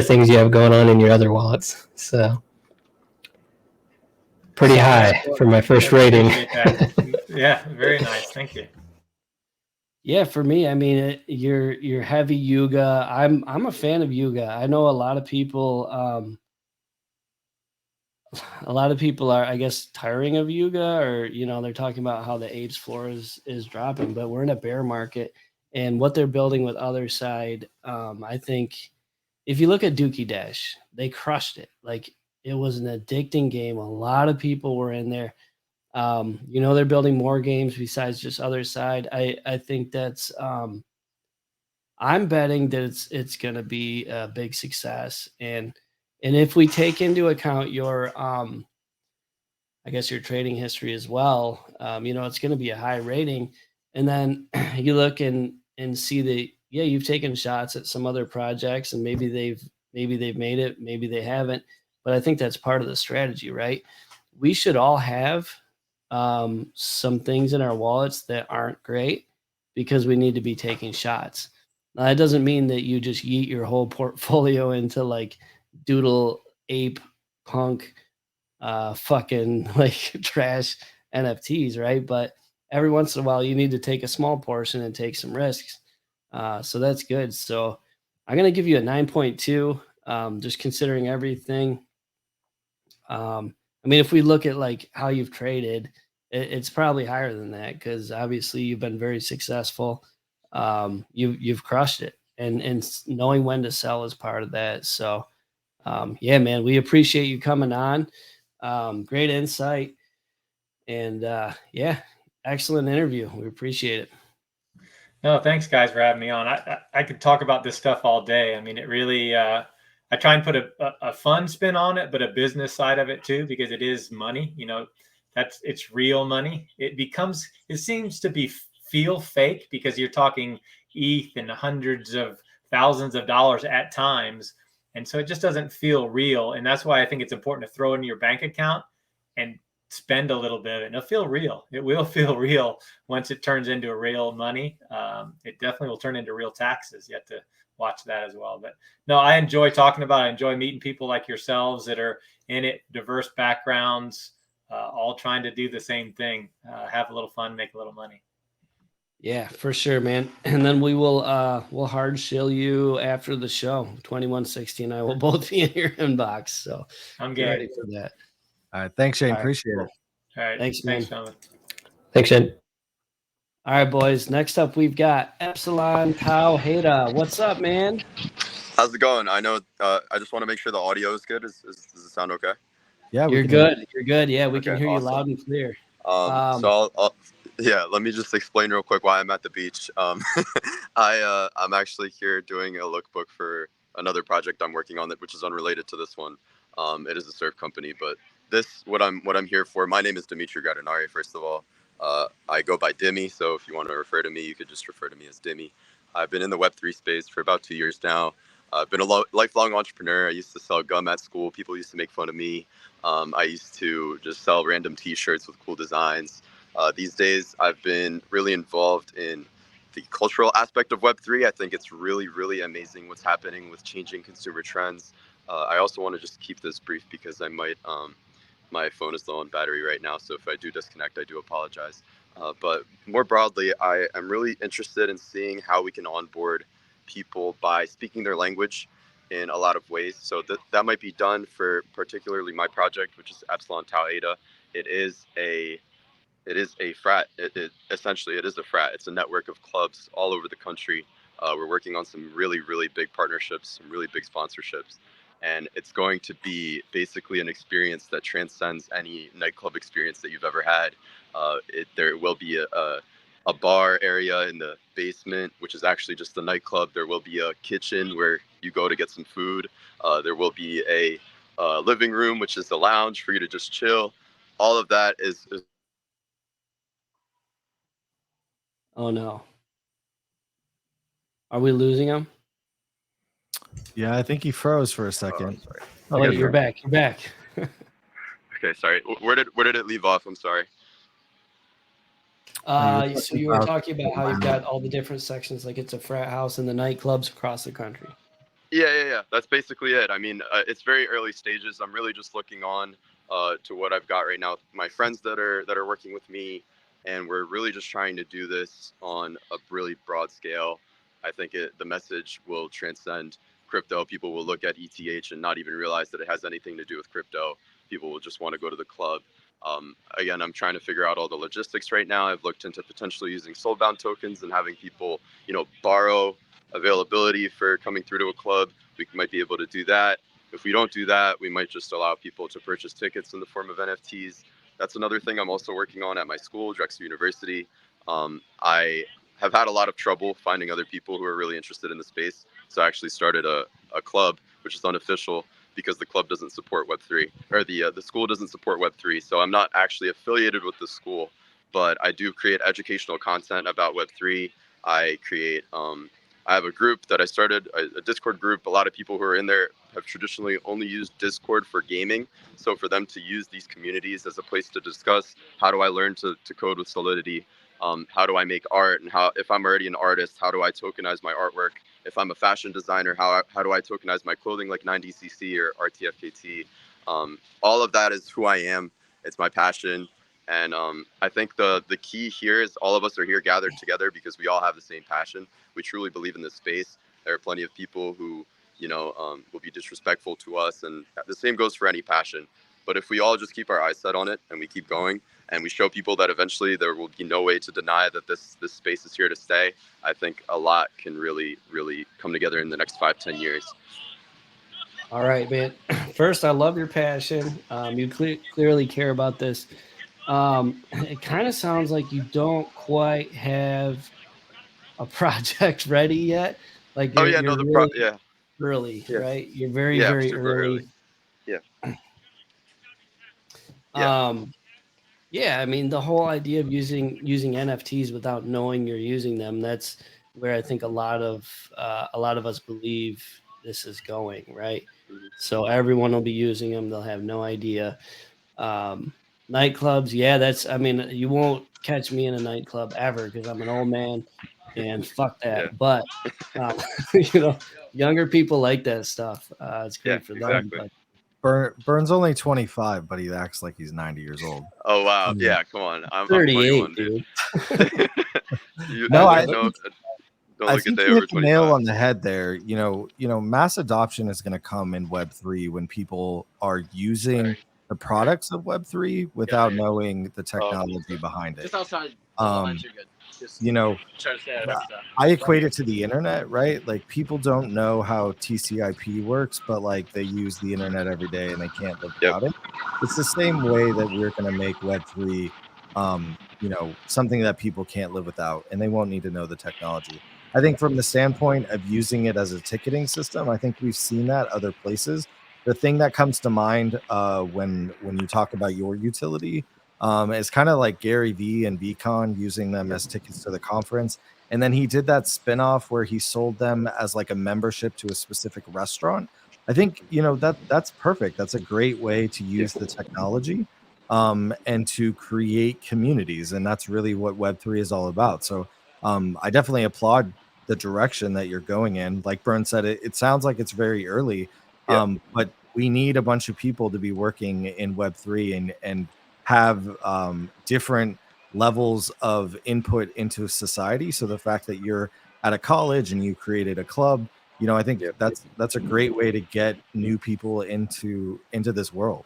things you have going on in your other wallets. So pretty high for my first rating. Yeah, very nice. Thank you. Yeah, for me, I mean, you're heavy Yuga. I'm a fan of Yuga. I know a lot of people. A lot of people are, I guess, tiring of Yuga, or they're talking about how the apes floor is dropping. But we're in a bear market, and what they're building with Other Side, I think, if you look at Dookie Dash, they crushed it. Like, it was an addicting game. A lot of people were in there. They're building more games besides just Other Side. I think that's I'm betting that it's going to be a big success, and if we take into account your I guess your trading history as well, it's going to be a high rating, and then you look and see that, yeah, you've taken shots at some other projects, and maybe they've made it, maybe they haven't, but I think that's part of the strategy, right? We should all have some things in our wallets that aren't great, because we need to be taking shots. Now, that doesn't mean that you just yeet your whole portfolio into like doodle ape punk fucking like trash NFTs, right? But every once in a while you need to take a small portion and take some risks. So that's good. So I'm gonna give you a 9.2, just considering everything. I mean, if we look at like how you've traded, it's probably higher than that, because obviously you've been very successful. You've crushed it, and knowing when to sell is part of that. So yeah, man, we appreciate you coming on. Great insight, and yeah, excellent interview. We appreciate it. No, thanks guys for having me on. I could talk about this stuff all day. I mean, it really, I try and put a fun spin on it, but a business side of it too, because it is money, it's real money. It seems to feel fake, because you're talking ETH and hundreds of thousands of dollars at times. And so it just doesn't feel real. And that's why I think it's important to throw it in your bank account and spend a little bit, and it'll feel real. It will feel real once it turns into a real money. It definitely will turn into real taxes. You have to watch that as well. But no, I enjoy talking about it. I enjoy meeting people like yourselves that are in it, diverse backgrounds, all trying to do the same thing, have a little fun, make a little money. Yeah, for sure, man. And then we'll hard shill you after the show. 2160 and I will both be in your inbox. So I'm get game. ready for that. All right, thanks, Shane. All right, Appreciate cool. it. All right. Thanks, man. Gentlemen. Thanks, Shane. All right, boys. Next up, we've got Epsilon Tau Heta. What's up, man? How's it going? I know. I just want to make sure the audio is good. Does it sound okay? Yeah, You're good. You're good. Yeah, we can Okay, hear you awesome. loud and clear. So yeah, let me just explain real quick why I'm at the beach. I'm actually here doing a lookbook for another project I'm working on, which is unrelated to this one. It is a surf company, but what I'm here for. My name is Dimitri Gardinari. First of all, I go by Dimmy. So if you want to refer to me, you could just refer to me as Dimmy. I've been in the Web3 space for about 2 years now. I've been a lifelong entrepreneur. I used to sell gum at school. People used to make fun of me. I used to just sell random T-shirts with cool designs. These days, I've been really involved in the cultural aspect of Web3. I think it's really, really amazing what's happening with changing consumer trends. I also want to just keep this brief because I might, my phone is low on battery right now. So if I do disconnect, I do apologize. But more broadly, I am really interested in seeing how we can onboard people by speaking their language. in a lot of ways. So that might be done for particularly my project, which is Epsilon Tau Heta. It is a frat. Essentially it is a frat. It's a network of clubs all over the country. We're working on some really, really big partnerships, some really big sponsorships, and it's going to be basically an experience that transcends any nightclub experience that you've ever had. There will be a bar area in the basement, which is actually just a nightclub. There will be a kitchen where you go to get some food. There will be a living room, which is the lounge for you to just chill. All of that is Oh no. Are we losing him? Yeah, I think he froze for a second. sorry. Oh, Wait, wait, you're back. You're back. Okay, sorry. Where did it leave off? I'm sorry. So you were talking about how you've got all the different sections, like it's a frat house and the nightclubs across the country. Yeah. That's basically it. I mean, it's very early stages. I'm really just looking on to what I've got right now. My friends that are working with me, and we're really just trying to do this on a really broad scale. I think the message will transcend crypto. People will look at ETH and not even realize that it has anything to do with crypto. People will just want to go to the club. Again, I'm trying to figure out all the logistics right now. I've looked into potentially using soulbound tokens and having people, borrow availability for coming through to a club. We might be able to do that. If we don't do that, we might just allow people to purchase tickets in the form of NFTs. That's another thing I'm also working on at my school, Drexel University. I have had a lot of trouble finding other people who are really interested in the space. So I actually started a club, which is unofficial because the club doesn't support Web3, or the school doesn't support Web3. So I'm not actually affiliated with the school, but I do create educational content about Web3. I create I have a group that I started, a Discord group. A lot of people who are in there have traditionally only used Discord for gaming. So for them to use these communities as a place to discuss, how do I learn to code with Solidity? How do I make art? And if I'm already an artist, how do I tokenize my artwork? If I'm a fashion designer, how do I tokenize my clothing like 9DCC or RTFKT? All of that is who I am. It's my passion. And I think the key here is all of us are here gathered together because we all have the same passion. We truly believe in this space. There are plenty of people who, will be disrespectful to us, and the same goes for any passion. But if we all just keep our eyes set on it and we keep going, and we show people that eventually there will be no way to deny that this space is here to stay, I think a lot can really, really come together in the next 5-10 years. All right, man. First, I love your passion. You clearly care about this. It kind of sounds like you don't quite have a project ready yet. Like Oh yeah, you're no, really yeah, early, yeah, right? You're very, yeah, very super early. early. Yeah. Yeah, I mean the whole idea of using NFTs without knowing you're using them, that's where I think a lot of us believe this is going, right? Mhm. So everyone will be using them, they'll have no idea. Nightclubs, yeah, I mean, you won't catch me in a nightclub ever because I'm an old man and fuck Yeah. that. But um, younger people like that stuff. It's Yeah, great for them. exactly. But Burns only 25, but he acts like he's 90 years old. Oh wow, yeah, come on. I'm 38, 21, dude. dude. No, I know. Don't I look a think day you over hit the nail 25. on the head there. Mass adoption is going to come in Web3 when people are using the products of Web3 without knowing the technology behind it. Just outside. You're good. Just try to stay out of stuff. I equate it to the internet, right? Like people don't know how TCP works, but like they use the internet every day and they can't live Yep. without it. It's the same way that we're going to make Web3, something that people can't live without, and they won't need to know the technology. I think from the standpoint of using it as a ticketing system, I think we've seen that other places. The thing that comes to mind when you talk about your utility is kind of like Gary Vee and VCon using them as tickets to the conference. And then he did that spinoff where he sold them as like a membership to a specific restaurant. I think, that's perfect. That's a great way to use the technology and to create communities. And that's really what Web3 is all about. So I definitely applaud the direction that you're going in. Like Bern said, it sounds like it's very early, but we need a bunch of people to be working in Web3 and have different levels of input into society. So the fact that you're at a college and you created a club, I think Yeah. that's a great way to get new people into this world.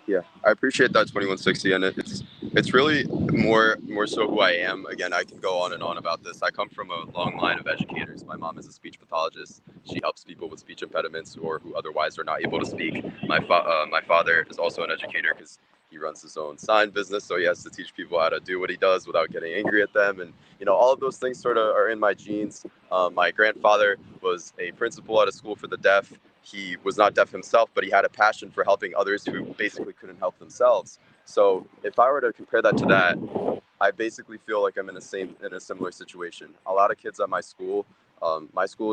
Yeah, I appreciate that 2160, and it's really more so who I am. Again, I can go on and on about this. I come from a long line of educators. My mom is a speech pathologist. She helps people with speech impediments or who otherwise are not able to speak. My father is also an educator because he runs his own sign business, so he has to teach people how to do what he does without getting angry at them. And all of those things sort of are in my genes. My grandfather was a principal at a school for the deaf. He was not deaf himself, but he had a passion for helping others who basically couldn't help themselves. So if I were to compare that to that, I basically feel like I'm in a similar situation. A lot of kids at my school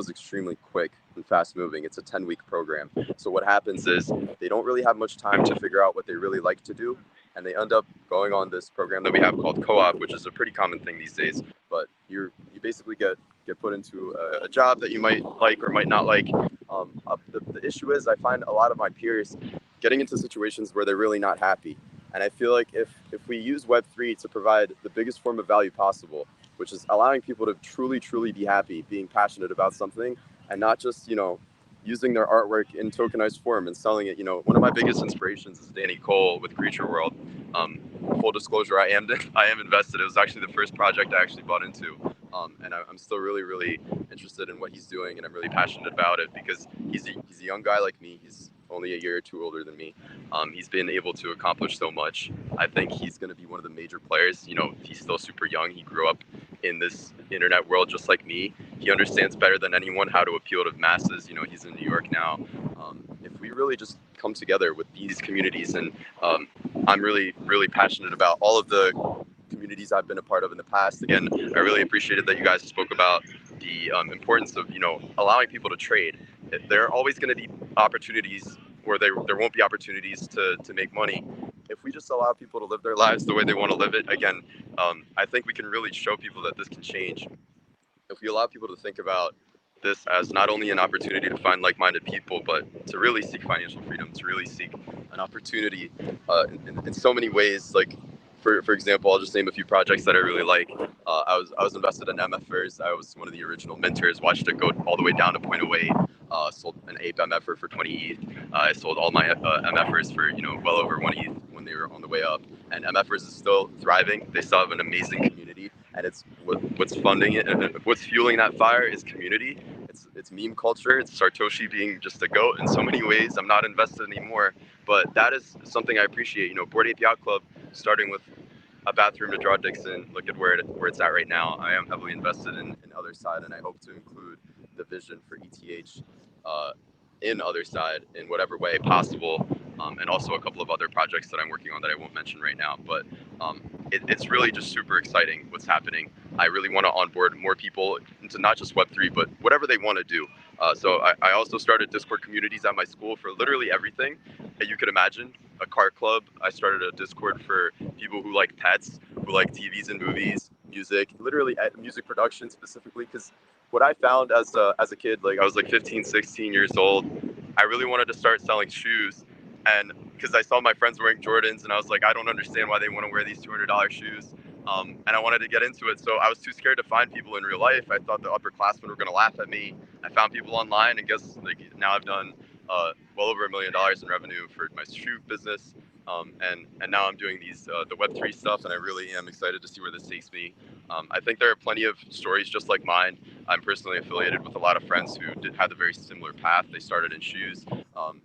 is extremely quick and fast moving. It's a 10-week program. So what happens is they don't really have much time to figure out what they really like to do. And they end up going on this program that we have called co-op, which is a pretty common thing these days. But you basically get put into a job that you might like or might not like. The issue is I find a lot of my peers getting into situations where they're really not happy. And I feel like if we use Web3 to provide the biggest form of value possible, which is allowing people to truly be happy, being passionate about something, and not just, using their artwork in tokenized form and selling it. One of my biggest inspirations is Danny Cole with Creature World. Full disclosure, I am invested. It was actually the first project I actually bought into. And I'm still really interested in what he's doing, and I'm really passionate about it because he's a young guy like me. He's only a year or two older than me. He's been able to accomplish so much. I think he's going to be one of the major players. He's still super young. He grew up in this internet world just like me. He understands better than anyone how to appeal to masses. He's in New York now. If we really just come together with these communities, and I'm really passionate about all of the communities I've been a part of in the past. Again, I really appreciated that you guys spoke about the importance of allowing people to trade. There are always going to be opportunities where there won't be opportunities to make money. If we just allow people to live their lives the way they want to live it, again, I think we can really show people that this can change. If we allow people to think about this as not only an opportunity to find like-minded people, but to really seek financial freedom, to really seek an opportunity in so many ways. Like, for example, I'll just name a few projects that I really like. I was invested in MFers. I was one of the original mentors. Watched it go all the way down to 0.08. Sold an Ape MFer for 20 ETH. I sold all my MFers for well over 1 ETH when they were on the way up. And MFers is still thriving. They still have an amazing community, and it's what's funding it and what's fueling that fire is community. It's meme culture. It's Satoshi being just a goat in so many ways. I'm not invested anymore, but that is something I appreciate. Bored Ape Yacht Club, starting with a bathroom to draw dicks in. Look at where it's at right now. I am heavily invested in Other Side, and I hope to include the vision for ETH in Other Side in whatever way possible, and also a couple of other projects that I'm working on that I won't mention right now. But it's really just super exciting what's happening. I really want to onboard more people into not just Web3, but whatever they want to do. So I also started Discord communities at my school for literally everything that you could imagine. A car club. I started a Discord for people who like pets, who like TVs and movies, music, literally music production specifically. Because what I found as a kid, like I was like 15, 16 years old, I really wanted to start selling shoes. And because I saw my friends wearing Jordans, and I was like, I don't understand why they want to wear these $200 shoes. And I wanted to get into it. So I was too scared to find people in real life. I thought the upperclassmen were going to laugh at me. I found people online, and guess now I've done well over $1 million in revenue for my shoe business. And now I'm doing the Web3 stuff, and I really am excited to see where this takes me. I think there are plenty of stories just like mine. I'm personally affiliated with a lot of friends who had a very similar path. They started in shoes.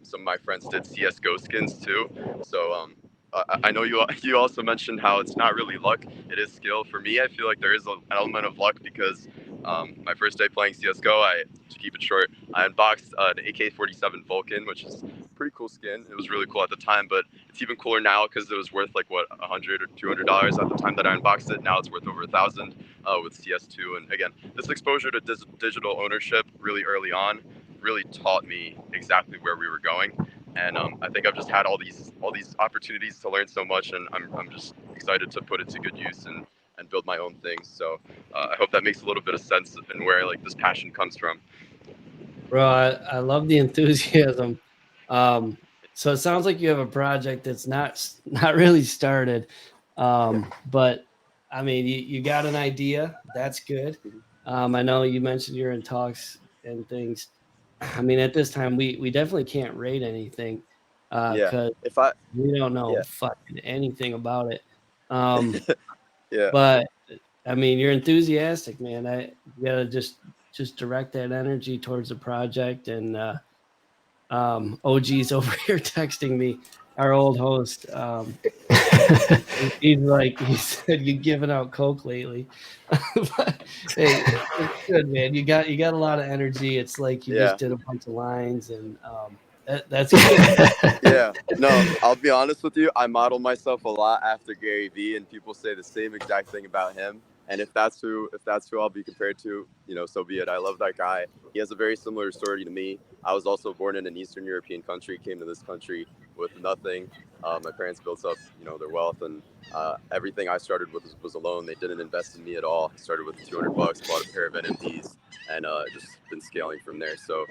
Some of my friends did CSGO skins too. So I know you also mentioned how it's not really luck, it is skill. For me, I feel like there is an element of luck because my first day playing CSGO, to keep it short, I unboxed an AK-47 Vulcan, which is a pretty cool skin. It was really cool at the time, but it's even cooler now because it was worth like what, $100 or $200 at the time that I unboxed it. Now it's worth over $1,000 with CS2. And again, this exposure to digital ownership really early on really taught me exactly where we were going. And I think I've just had all these opportunities to learn so much, and I'm just excited to put it to good use and build my own things. So I hope that makes a little bit of sense and where like this passion comes from. Bro, I love the enthusiasm. So it sounds like you have a project that's not really started, but I mean, you got an idea. That's good. I know you mentioned you're in talks and things. I mean, at this time, we definitely can't rate anything Yeah. because If I we don't know yeah. fucking anything about it. Um, Yeah. but I mean, you're enthusiastic, man. You gotta just direct that energy towards the project. And OG's over here texting me, our old host. He's like, he said, you giving out coke lately. But, hey, it's good, man. You got a lot of energy. It's like you Yeah. just did a bunch of lines, and that's good. Yeah. No, I'll be honest with you. I model myself a lot after Gary Vee, and people say the same exact thing about him. And if that's who I'll be compared to, so be it. I love that guy. He has a very similar story to me. I was also born in an Eastern European country, came to this country with nothing. My parents built up, their wealth, and everything I started with was alone. They didn't invest in me at all. I started with $200, bought a pair of NFTs, and just been scaling from there. So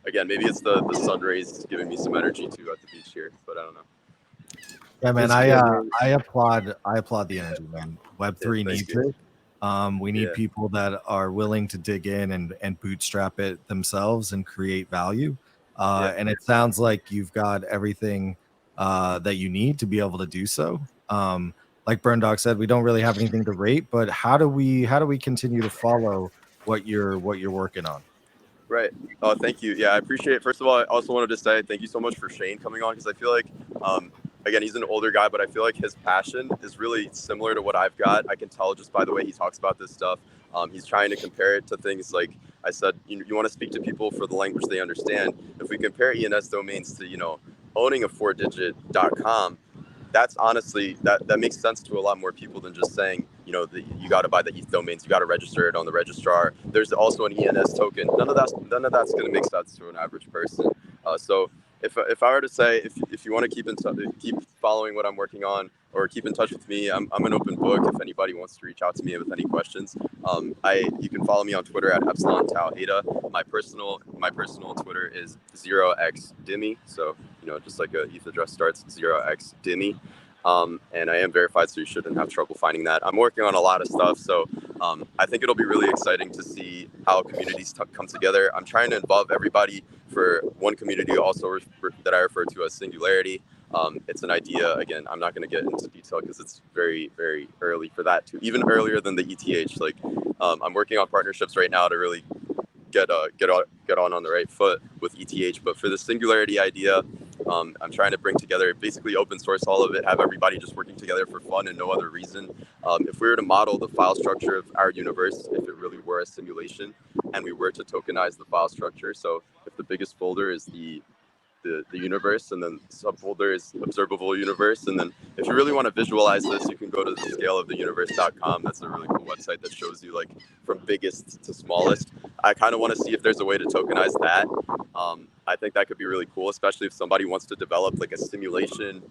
again, maybe it's the sun rays giving me some energy too at the beach here, but I don't know. Yeah, man. It's good, man. I applaud the energy, man. Web3 Yeah, needs you. it. We need Yeah. people that are willing to dig in and bootstrap it themselves and create value. Yeah. And it sounds like you've got everything that you need to be able to do so. Like Burn Dog said, we don't really have anything to rate, but how do we continue to follow what you're working on? Right. Oh, thank you. Yeah, I appreciate it. First of all, I also wanted to say thank you so much for Shane coming on, because I feel like, again, he's an older guy, but I feel like his passion is really similar to what I've got. I can tell just by the way he talks about this stuff. He's trying to compare it to things like I said, you want to speak to people for the language they understand. If we compare ENS domains to, owning a 4-digit .com, that's honestly, that makes sense to a lot more people than just saying, you got to buy the ETH domains, you got to register it on the registrar. There's also an ENS token. None of that's going to make sense to an average person. So if I were to say, if you want to keep following what I'm working on, or keep in touch with me, I'm an open book. If anybody wants to reach out to me with any questions, you can follow me on Twitter at Epsilon Tau Heta. My personal Twitter is 0xdimmy. So just like a ETH address starts 0xdimmy. And I am verified, so you shouldn't have trouble finding that. I'm working on a lot of stuff, so I think it'll be really exciting to see how communities come together. I'm trying to involve everybody for one community also that I refer to as Singularity. It's an idea. Again, I'm not going to get into detail because it's very, very early for that too. Even earlier than the ETH. Like, I'm working on partnerships right now to really get on the right foot with ETH. But for the Singularity idea, I'm trying to bring together, basically open source all of it, have everybody just working together for fun and no other reason. If we were to model the file structure of our universe, if it really were a simulation, and we were to tokenize the file structure, so if the biggest folder is the universe, and then subfolder is observable universe, and then if you really want to visualize this, you can go to the scaleoftheuniverse.com. That's a really cool website that shows you like from biggest to smallest. I kind of want to see if there's a way to tokenize that. I think that could be really cool, especially if somebody wants to develop like a simulation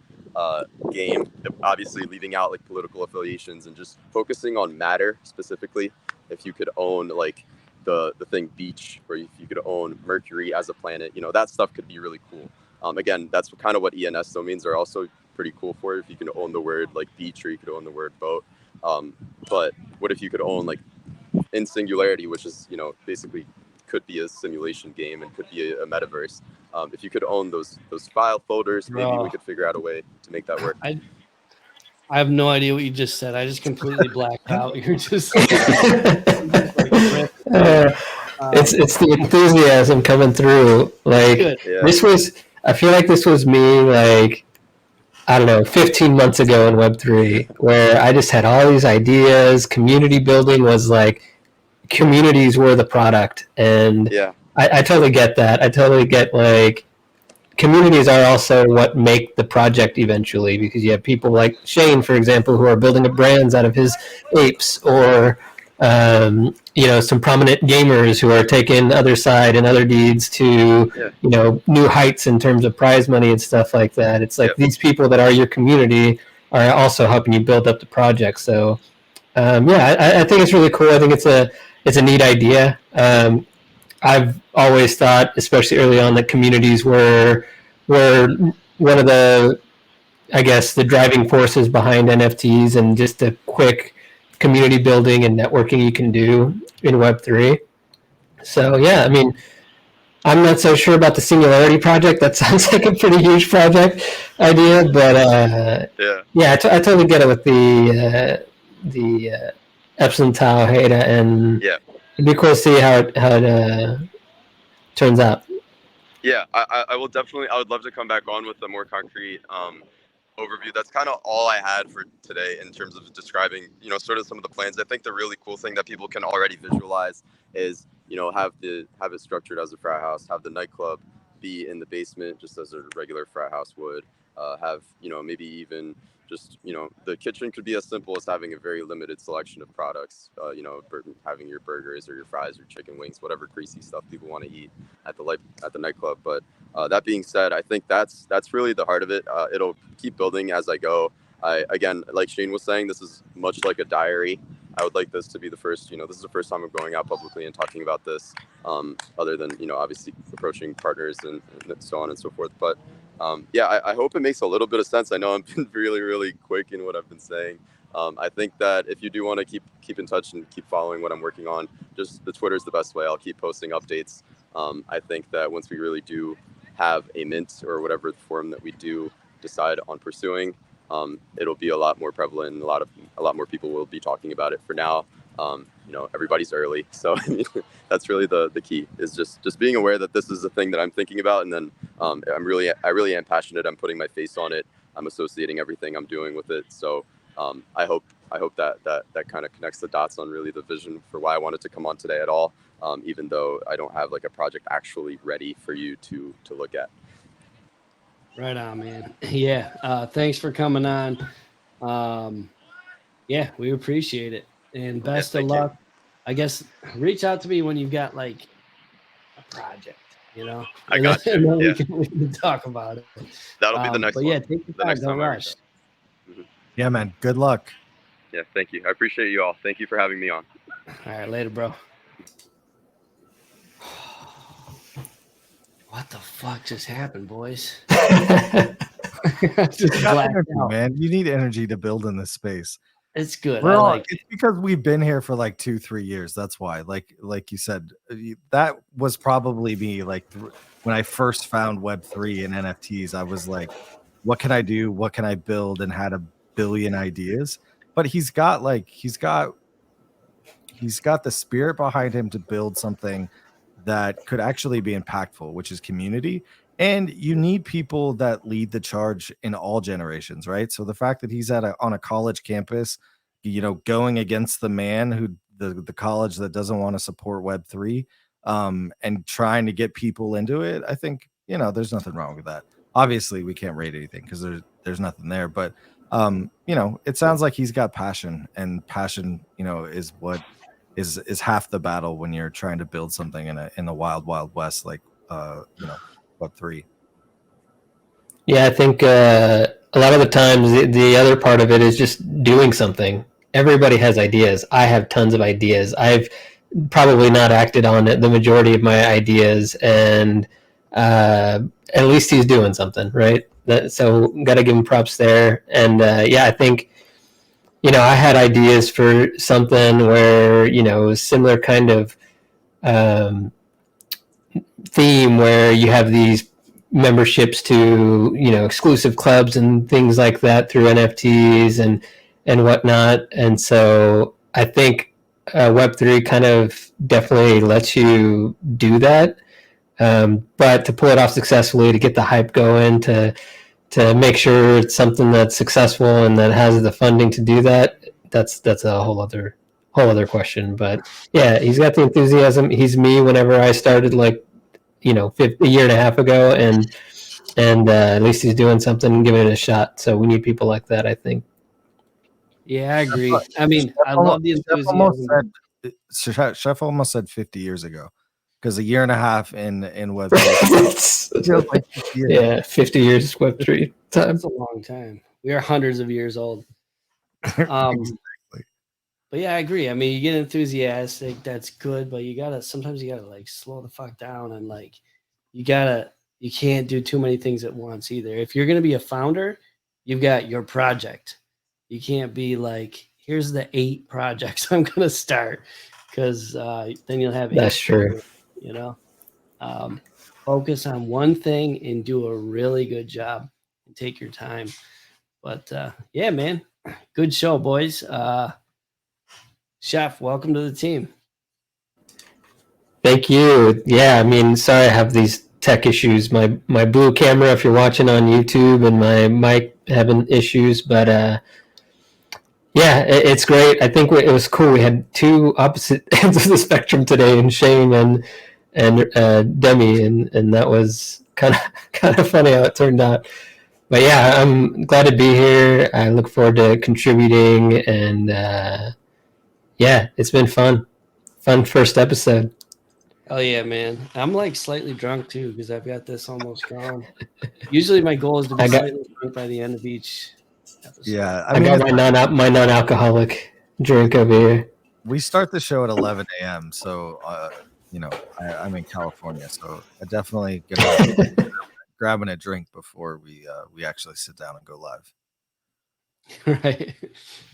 game, obviously leaving out like political affiliations and just focusing on matter specifically. If you could own like the thing beach, or if you could own Mercury as a planet, that stuff could be really cool. Again, that's kind of what ENS domains are also pretty cool for, if you can own the word like beach, or you could own the word boat. But what if you could own like in Singularity, which is, basically could be a simulation game and could be a metaverse. If you could own those file folders, maybe we could figure out a way to make that work. I have no idea what you just said. I just completely blacked out. You're just it's the enthusiasm coming through. Like, Yeah. I feel like this was me, like, I don't know, 15 months ago in Web3, where I just had all these ideas. Community building was like, communities were the product. And Yeah. I totally get that. I totally get, like, communities are also what make the project eventually, because you have people like Shane, for example, who are building up brands out of his apes, or some prominent gamers who are taking other side and other deeds to new heights in terms of prize money and stuff like that. It's like these people that are your community are also helping you build up the project. So I think it's really cool. I think it's a neat idea. I've always thought, especially early on, that communities were one of the, I guess, the driving forces behind NFTs and just the quick community building and networking you can do in Web3. So yeah, I mean, I'm not so sure about the Singularity project. That sounds like a pretty huge project idea, but yeah, I totally get it with the Epsilon Tau Heta, and Yeah. it'd be cool to see how it turns out. Yeah, I will definitely. I would love to come back on with a more concrete overview. That's kind of all I had for today in terms of describing, sort of some of the plans. I think the really cool thing that people can already visualize is, have it structured as a frat house, have the nightclub be in the basement just as a regular frat house would, have, maybe even just, the kitchen could be as simple as having a very limited selection of products, having your burgers or your fries or chicken wings, whatever greasy stuff people want to eat at the nightclub. But that being said, I think that's really the heart of it. It'll keep building as I go. Again, like Shane was saying, this is much like a diary. I would like this to be the first, this is the first time I'm going out publicly and talking about this, other than, obviously approaching partners and so on and so forth. But yeah, I hope it makes a little bit of sense. I know I've been really, really quick in what I've been saying. I think that if you do want to keep in touch and keep following what I'm working on, just the Twitter is the best way. I'll keep posting updates. I think that once we really do have a mint or whatever form that we do decide on pursuing, it'll be a lot more prevalent and a lot more people will be talking about it. For now, everybody's early, so that's really the key, is just being aware that this is a thing that I'm thinking about, and then I really am passionate. I'm putting my face on it. I'm associating everything I'm doing with it. So I hope that kind of connects the dots on really the vision for why I wanted to come on today at all, even though I don't have like a project actually ready for you to look at. Right on, man. Yeah. Thanks for coming on. Yeah, we appreciate it. And best of luck. I guess reach out to me when you've got like a project, I got you. And then Yeah. we can talk about it. That'll be the next one. Yeah, take your time. Don't rush. Yeah, man. Good luck. Yeah, thank you. I appreciate you all. Thank you for having me on. All right, later, bro. What the fuck just happened, boys? Just blacked out. Man, you need energy to build in this space. It's good. It's because we've been here for like 2-3 years. That's why. Like you said, that was probably me. Like when I first found Web3 and NFTs, I was like, what can I do? What can I build? And had a billion ideas. But he's got the spirit behind him to build something that could actually be impactful, which is community. And you need people that lead the charge in all generations, right? So the fact that he's on a college campus, going against the man who the college that doesn't want to support Web3, and trying to get people into it, I think, there's nothing wrong with that. Obviously, we can't rate anything because there's nothing there, but it sounds like he's got passion, and passion, is what is half the battle when you're trying to build something in the wild west, like Web3. Yeah, I think a lot of the times the other part of it is just doing something. Everybody has ideas. I have tons of ideas. I've probably not acted on the majority of my ideas, and at least he's doing something, right? So got to give him props there. And yeah, I think, I had ideas for something where, it was similar kind of theme where you have these memberships to, exclusive clubs and things like that through NFTs and whatnot. And so I think Web3 kind of definitely lets you do that. But to pull it off successfully, to get the hype going, to make sure it's something that's successful and that has the funding to do that, that's a whole other question. But yeah, he's got the enthusiasm. He's me whenever I started, like, a year and a half ago, and at least he's doing something and giving it a shot. So we need people like that, I think. Yeah, I agree. I mean, I love the enthusiasm. Chef almost said 50 years ago, because a year and a half in Web3 feels like 50 years. Yeah, 50 years is Web3 time. That's a long time. We are hundreds of years old. But yeah, I agree. I mean, you get enthusiastic, that's good, but sometimes you gotta like slow the fuck down, and like you can't do too many things at once either. If you're gonna be a founder, you've got your project. You can't be like, here's the 8 projects I'm gonna start, because then you'll have 8. That's true. focus on one thing and do a really good job and take your time. But yeah, man, good show, boys. Chef, welcome to the team. Thank you. Yeah, I mean, sorry I have these tech issues. My blue camera, if you're watching on YouTube, and my mic having issues, but yeah, it's great. I think it was cool. We had two opposite ends of the spectrum today, in Shane and Demi, and that was kind of funny how it turned out. But yeah, I'm glad to be here. I look forward to contributing, and yeah, it's been fun. Fun first episode. Oh yeah, man. I'm like slightly drunk too because I've got this almost gone. Usually my goal is to be slightly drunk by the end of each episode. Yeah, I got my non-alcoholic drink over here. We start the show at 11 a.m. So, I'm in California, so I definitely grabbing a drink before we actually sit down and go live. Right.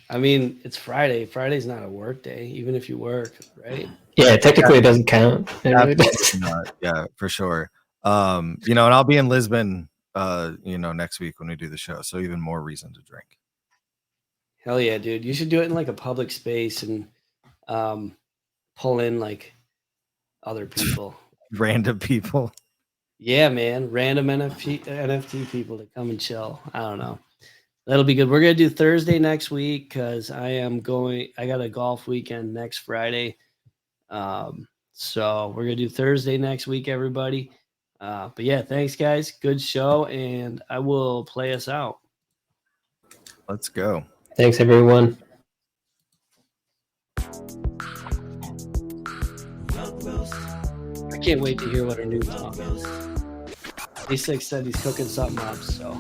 I mean, it's Friday. Friday's not a work day, even if you work, right? Yeah, technically it doesn't count. Absolutely not. Yeah, for sure. And I'll be in Lisbon, next week when we do the show. So even more reason to drink. Hell yeah, dude. You should do it in like a public space and pull in like other people. Random people. Yeah, man. Random NFT people to come and chill. I don't know. That'll be good. We're going to do Thursday next week because I got a golf weekend next Friday. So we're going to do Thursday next week, everybody. But yeah, thanks, guys. Good show. And I will play us out. Let's go. Thanks, everyone. I can't wait to hear what our new song is. A6 said he's cooking something up, so.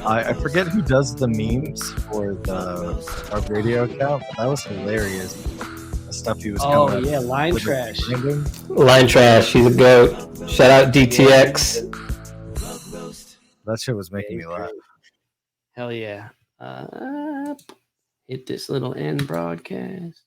I forget who does the memes for our radio account, but that was hilarious. The stuff he was coming up. Oh, yeah, Line Trash. Line Trash, he's a goat. Shout out DTX. That shit was making me laugh. Hell yeah. Hit this little end broadcast.